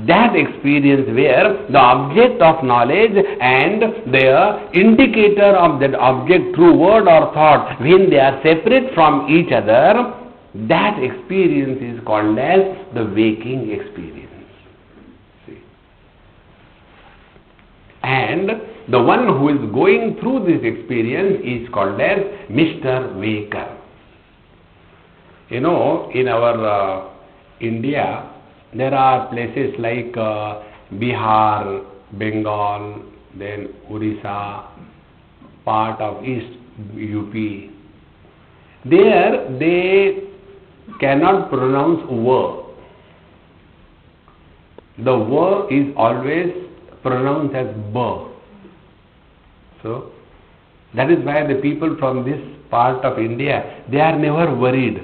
that experience where the object of knowledge and the indicator of that object through word or thought, when they are separate from each other, that experience is called as the waking experience. See? And the one who is going through this experience is called as Mr. Waker. In our India, there are places like Bihar, Bengal, then Orissa, part of East UP. There they cannot pronounce W. The W is always pronounced as B. So, that is why the people from this part of India, they are never worried.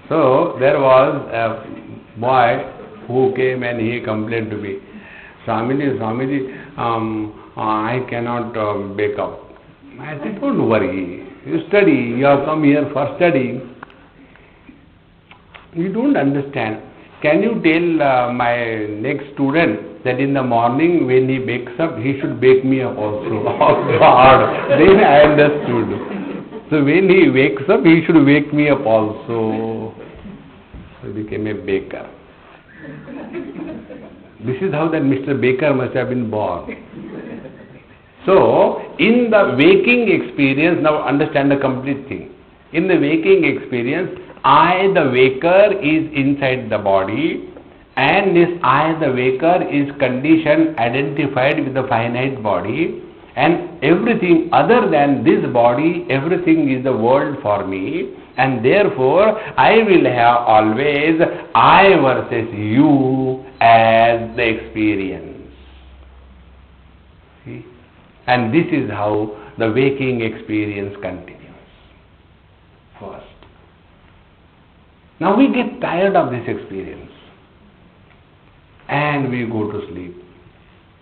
So, there was a boy who came and he complained to me, Swamiji, I cannot wake up. I said, don't worry, you study, you have come here for studying. You don't understand. Can you tell my next student that in the morning when he wakes up, he should wake me up also? Oh God, then I understood. So when he wakes up, he should wake me up also. So he became a baker. This is how that Mr. Baker must have been born. So, in the waking experience, now understand the complete thing. In the waking experience, I, the waker, is inside the body, and this I, the waker, is conditioned, identified with the finite body, and everything other than this body, everything is the world for me, and therefore I will have always I versus you as the experience. See? And this is how the waking experience continues. First. Now we get tired of this experience and we go to sleep.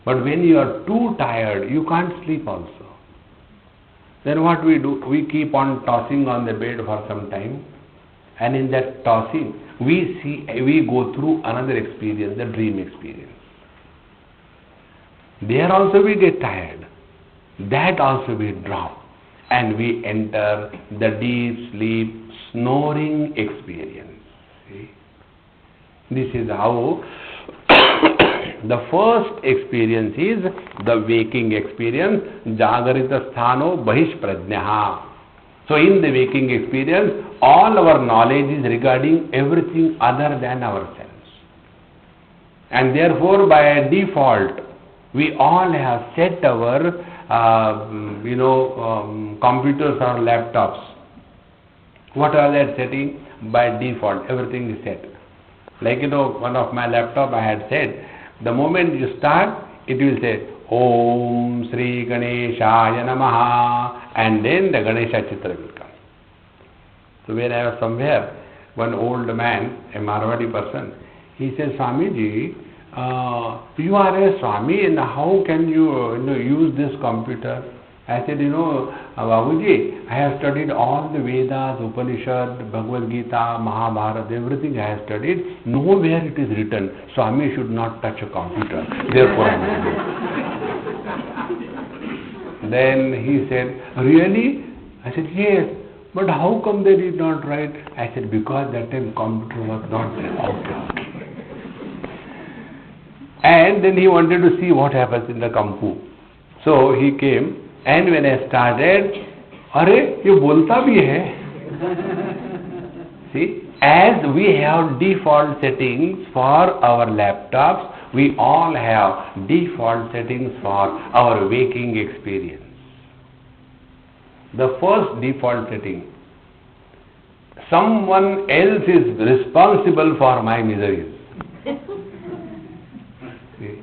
But when you are too tired, you can't sleep also. Then what we do? We keep on tossing on the bed for some time, and in that tossing, we go through another experience, the dream experience. There also we get tired. That also we drop, and we enter the deep sleep snoring experience. See? This is how the first experience is the waking experience, Jagarita Sthano Bahish Prajnaha. So in the waking experience, all our knowledge is regarding everything other than ourselves. And therefore by default, we all have set our computers or laptops. What are they setting? By default, everything is set. Like one of my laptop I had said, the moment you start, it will say Om Sri Ganeshaya Namaha, and then the Ganesha Chitra will come. So when I was somewhere, one old man, a Marwadi person, he said, Swamiji, you are a Swami, and how can you, use this computer? I said, Babuji, I have studied all the Vedas, Upanishad, Bhagavad Gita, Mahabharata, everything I have studied. Nowhere it is written, Swami should not touch a computer. Therefore I must do. Then he said, really? I said, yes. But how come they did not write? I said, because that time computer was not out. And then he wanted to see what happens in the Kampu. So he came. And when I started, Arey, ye bolta bhi hai. See, as we have default settings for our laptops, we all have default settings for our waking experience. The first default setting, someone else is responsible for my miseries. See,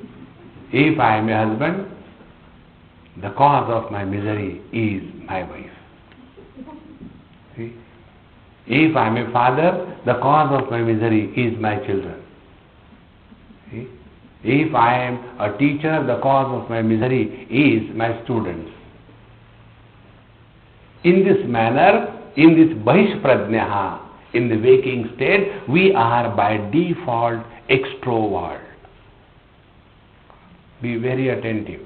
if I am a husband, the cause of my misery is my wife. See? If I am a father, the cause of my misery is my children. See? If I am a teacher, the cause of my misery is my students. In this manner, in this Bahish Prajnaha, in the waking state, we are by default extrovert. Be very attentive.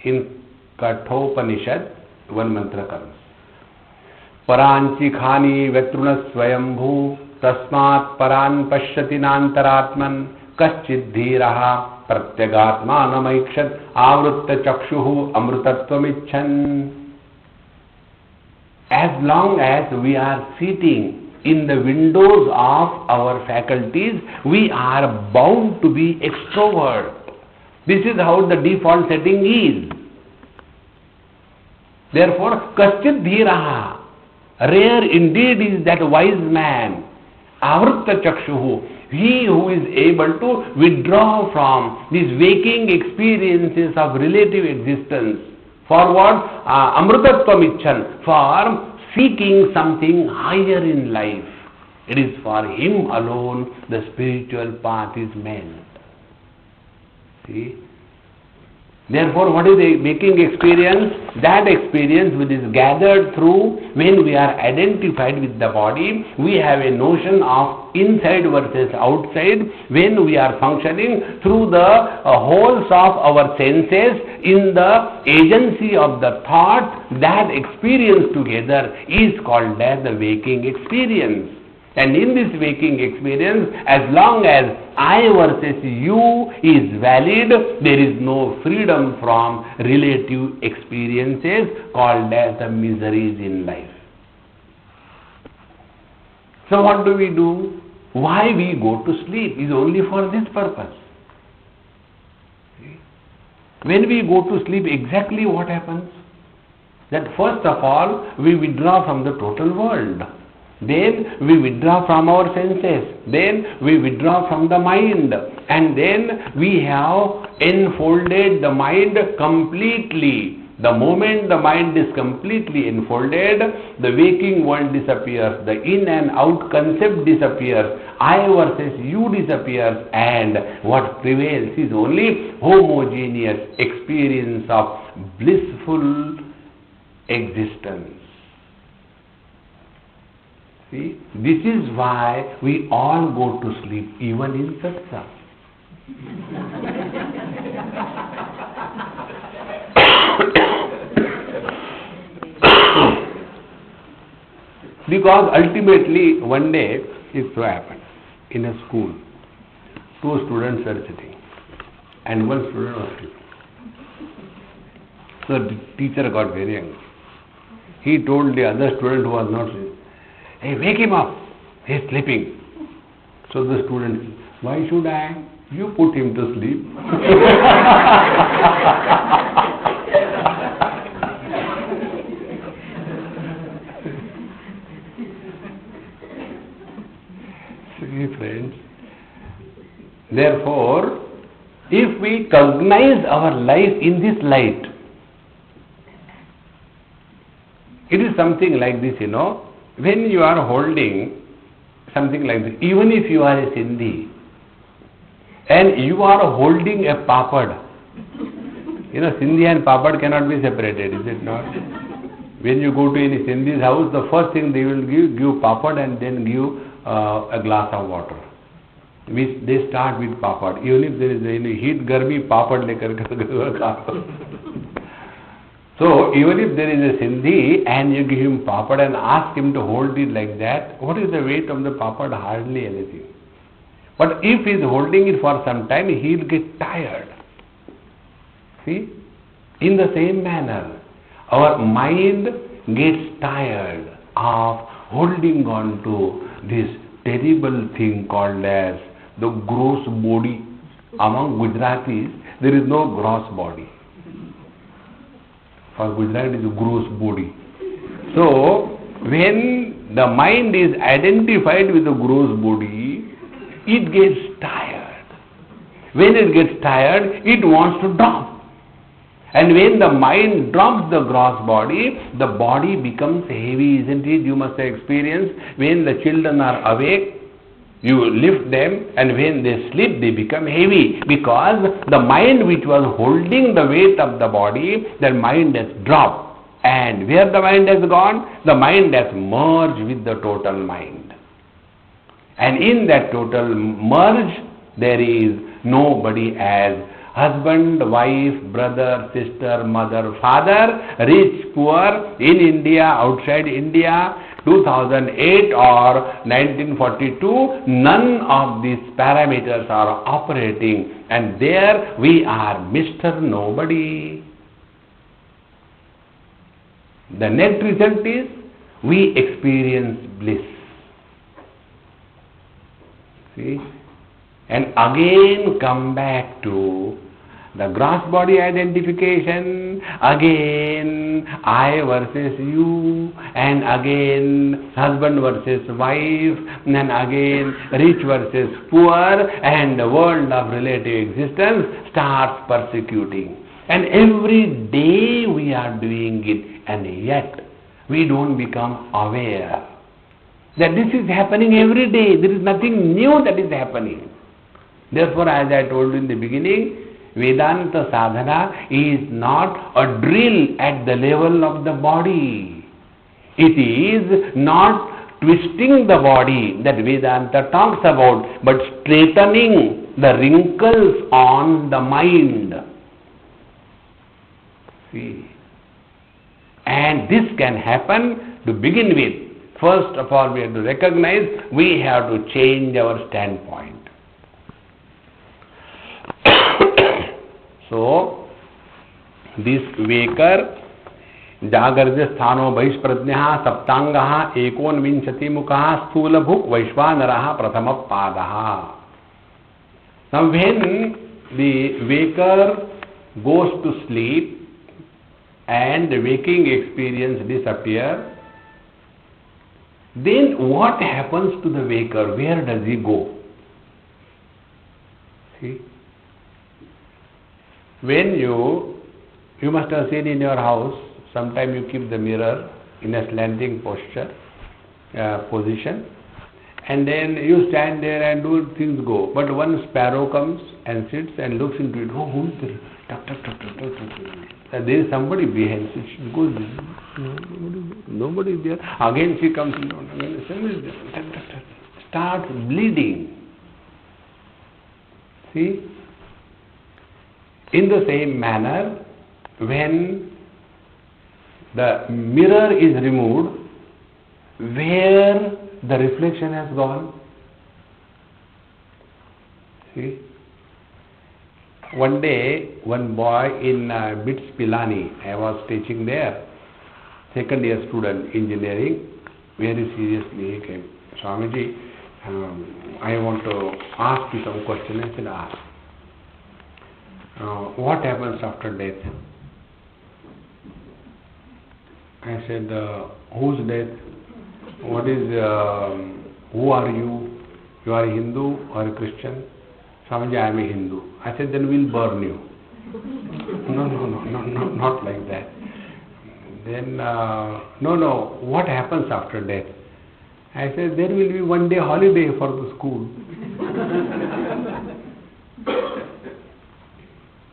In Kathopanishad, one mantra comes. Paranchi khani vetrunas swayambhu tasmat paran pashyati nantaratman kaschid dhiraha pratyagatmanamaikshat avrutta chakshuhu amrutattvamichan. As long as we are sitting in the windows of our faculties, we are bound to be extrovert. This is how the default setting is. Therefore, kaschid dhiraha, rare indeed is that wise man, avrutta chakshuhu, he who is able to withdraw from these waking experiences of relative existence. For what? Amrutattvam icchan, for seeking something higher in life. It is for him alone the spiritual path is meant. See? Therefore, what is the waking experience? That experience which is gathered through when we are identified with the body, we have a notion of inside versus outside. When we are functioning through the holes of our senses in the agency of the thought, that experience together is called as the waking experience. And in this waking experience, as long as I versus you is valid, there is no freedom from relative experiences called as the miseries in life. So what do we do? Why we go to sleep is only for this purpose. When we go to sleep, exactly what happens? That first of all, we withdraw from the total world. Then we withdraw from our senses. Then we withdraw from the mind. And then we have enfolded the mind completely. The moment the mind is completely enfolded, the waking world disappears, the in and out concept disappears, I versus you disappears, and what prevails is only homogeneous experience of blissful existence. See, this is why we all go to sleep, even in Satsang. Because ultimately, one day, it so happened, in a school, two students were sitting, and one student was sleeping. So the teacher got very angry. He told the other student who was not sleeping, "Hey, wake him up, he is sleeping." So the student said, "Why should I? You put him to sleep." See, friends, therefore, if we cognize our life in this light, it is something like this, when you are holding something like this, even if you are a Sindhi, and you are holding a papad, Sindhi and papad cannot be separated, is it not? When you go to any Sindhi's house, the first thing they will give papad and then give a glass of water. They start with papad. Even if there is any heat, garmi, papad lekar kar. So, even if there is a Sindhi and you give him papad and ask him to hold it like that, what is the weight of the papad? Hardly anything. But if he is holding it for some time, he will get tired. See? In the same manner, our mind gets tired of holding on to this terrible thing called as the gross body. Among Gujaratis, there is no gross body. For Gujarat, it is a gross body. So, when the mind is identified with the gross body, it gets tired. When it gets tired, it wants to drop. And when the mind drops the gross body, the body becomes heavy, isn't it? You must have experienced when the children are awake, you lift them, and when they sleep, they become heavy, because the mind which was holding the weight of the body, that mind has dropped. And where the mind has gone? The mind has merged with the total mind. And in that total merge, there is nobody as husband, wife, brother, sister, mother, father, rich, poor, in India, outside India, 2008 or 1942, none of these parameters are operating, and there we are Mr. Nobody. The net result is we experience bliss. See? And again come back to the gross body identification, again I versus you, and again husband versus wife, and again rich versus poor, and the world of relative existence starts persecuting. And every day we are doing it, and yet we don't become aware that this is happening every day. There is nothing new that is happening. Therefore, as I told you in the beginning, Vedanta sadhana is not a drill at the level of the body. It is not twisting the body that Vedanta talks about, but straightening the wrinkles on the mind. See? And this can happen to begin with. First of all, we have to recognize we have to change our standpoint. So, this waker, Jagarja sthano Vaishpradnyaha Saptangaha Ekonvinshati Mukha Sthulabhuk Vaishvanaraha Prathama Padaha. Now, when the waker goes to sleep and the waking experience disappear, then what happens to the waker? Where does he go? See? When you must have seen in your house, sometime you keep the mirror in a slanting position, and then you stand there and do things go. But one sparrow comes and sits and looks into it. Oh, who is there? Tuck, tuck, tuck, tuck, tuck, tuck. There is somebody behind. She goes, nobody is there. Again she comes in. Again somebody is there. Tuck, tuck, tuck. Starts bleeding. See? In the same manner, when the mirror is removed, where the reflection has gone? See? One day, one boy in BITS Pilani, I was teaching there, second year student, engineering, very seriously he came. Swamiji, I want to ask you some question. I said, ask. What happens after death? I said, whose death? What is, who are you? You are a Hindu or a Christian? Swamiji, I am a Hindu. I said, then we'll burn you. No, not like that. Then, no, what happens after death? I said, there will be one day holiday for the school.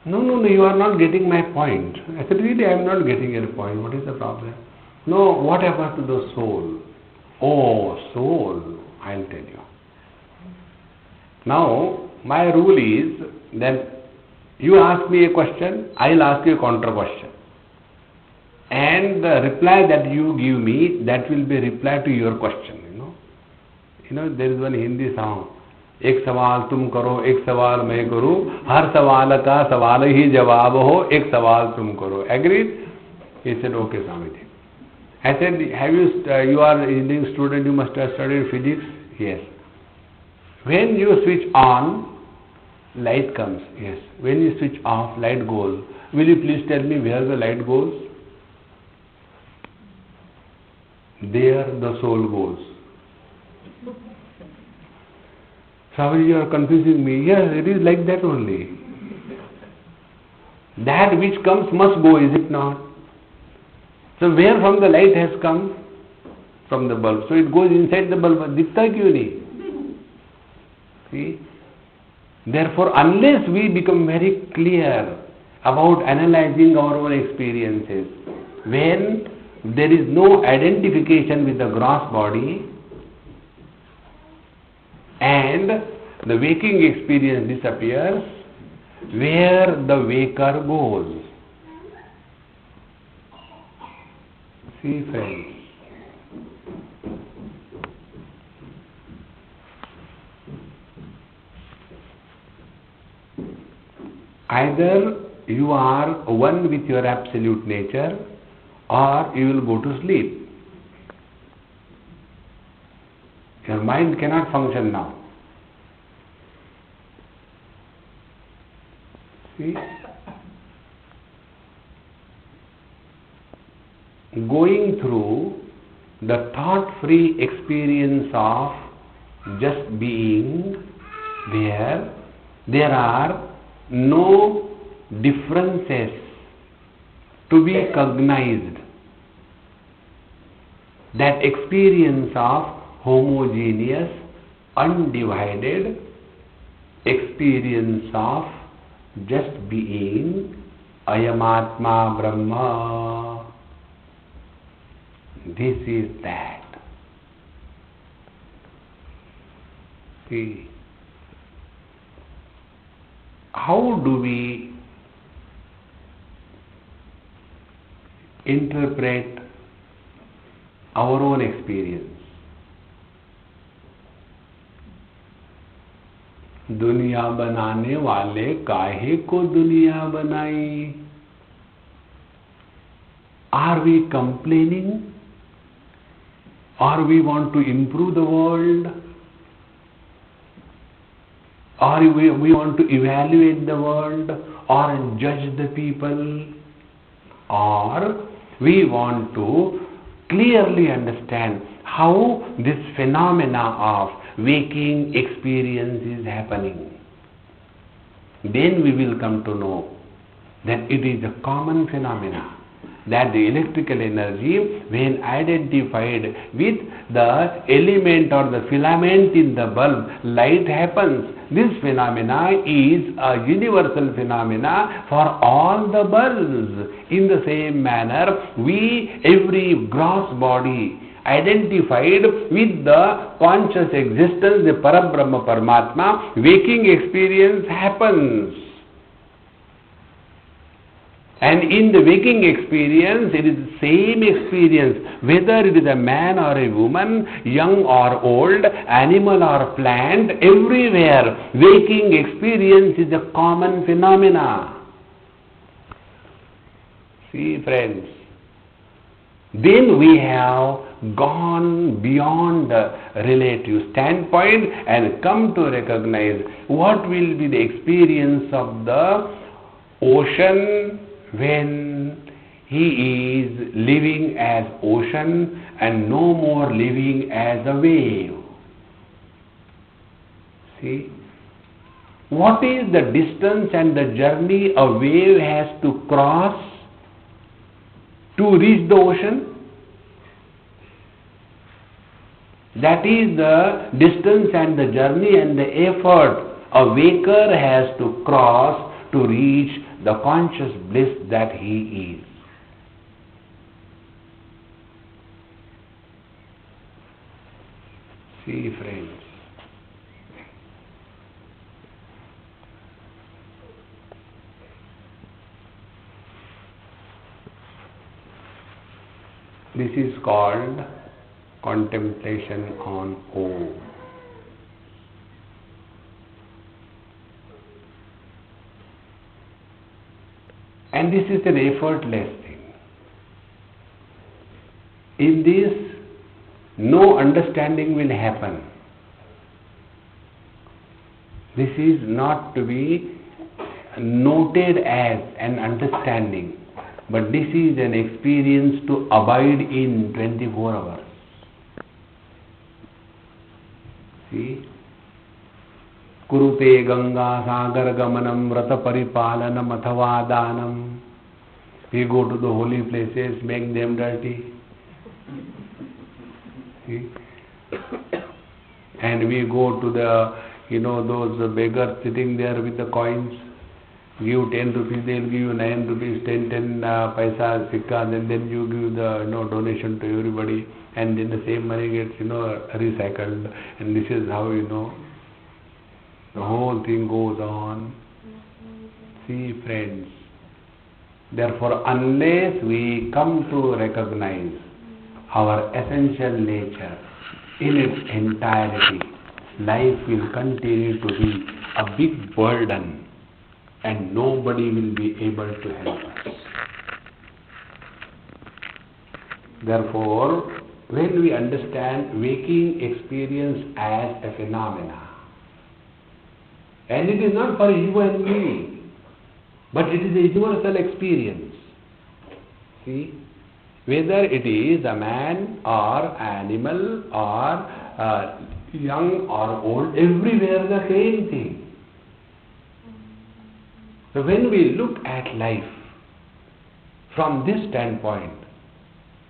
No, you are not getting my point. I said, really, I am not getting your point. What is the problem? No, what happens to the soul? Oh, soul, I'll tell you. Now, my rule is that you ask me a question, I'll ask you a counter question. And the reply that you give me, that will be a reply to your question, You know, there is one Hindi song. एक सवाल तुम करो, एक सवाल मैं करूं, हर सवाल का सवाल ही जवाब हो, एक सवाल तुम करो. Agreed? He said, okay, Swamiji. I said, you are an engineering student, you must have studied physics? Yes. When you switch on, light comes. Yes. When you switch off, light goes. Will you please tell me where the light goes? There the soul goes. Swamiji, you are confusing me. Yes, it is like that only. That which comes must go, is it not? So where from the light has come? From the bulb. So it goes inside the bulb. Dikhta kyun nahi? See? Therefore, unless we become very clear about analyzing our own experiences, when there is no identification with the gross body, and the waking experience disappears, where the waker goes. See, friends, either you are one with your absolute nature, or you will go to sleep. Your mind cannot function now. See? Going through the thought-free experience of just being, where there are no differences to be cognized. That experience of homogeneous, undivided experience of just being, Ayamatma Brahma. This is that. See, how do we interpret our own experience? दुनिया बनाने वाले काहे को दुनिया बनाई? Are we complaining? Or we want to improve the world? Or we want to evaluate the world? or judge the people, or we want to clearly understand how this phenomena of waking experience is happening. Then we will come to know that it is a common phenomena, that the electrical energy, when identified with the element or the filament in the bulb, light happens. This phenomena is a universal phenomena for all the bulbs. In the same manner, every gross body identified with the conscious existence, the Parabrahma Paramatma, waking experience happens. And in the waking experience, it is the same experience, whether it is a man or a woman, young or old, animal or plant, everywhere waking experience is a common phenomena. See, friends, then we have gone beyond the relative standpoint and come to recognize what will be the experience of the ocean when he is living as ocean and no more living as a wave. See, what is the distance and the journey a wave has to cross to reach the ocean? That is the distance and the journey and the effort a waker has to cross to reach the conscious bliss that he is. See, friends, this is called contemplation on Om. And this is an effortless thing. In this, no understanding will happen. This is not to be noted as an understanding, but this is an experience to abide in 24 hours. See? Kurute Ganga Sagar Gamanam Vrata Paripalanam Athava Danam. We go to the holy places, make them dirty. See? And we go to the, those beggars sitting there with the coins. Give 10 rupees, they'll give you 9 rupees, 10 paisa sikka, and then you give the donation to everybody, and then the same money gets recycled, and this is how the whole thing goes on. See, friends, therefore unless we come to recognize our essential nature in its entirety, life will continue to be a big burden and nobody will be able to help us. Therefore, when we understand waking experience as a phenomena, and it is not for you and me, but it is a universal experience. See, whether it is a man or animal or young or old, everywhere the same thing. So when we look at life from this standpoint,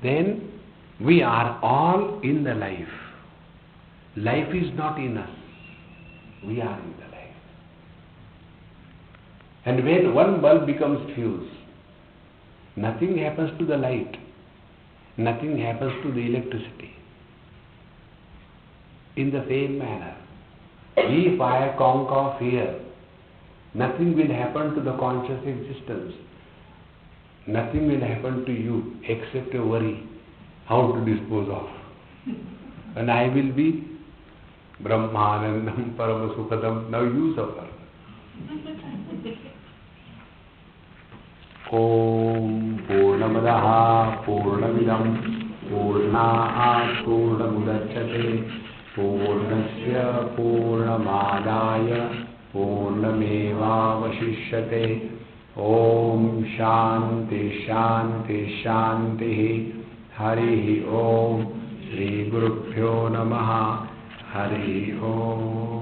then we are all in the life. Life is not in us. We are in the life. And when one bulb becomes fused, nothing happens to the light. Nothing happens to the electricity. In the same manner, if I conk off here, nothing will happen to the conscious existence. Nothing will happen to you except a worry how to dispose of. And I will be Brahmanandam Paramasukadam. Now you suffer. Om Purnamadaha Purnamidam Purnaat Purnamudachyate Purnasya Purnamadaya Purnameva Vashishyate Om Shanti Shanti Shanti. Hari Om. Shri Gurubhyo Namaha. Hari Om.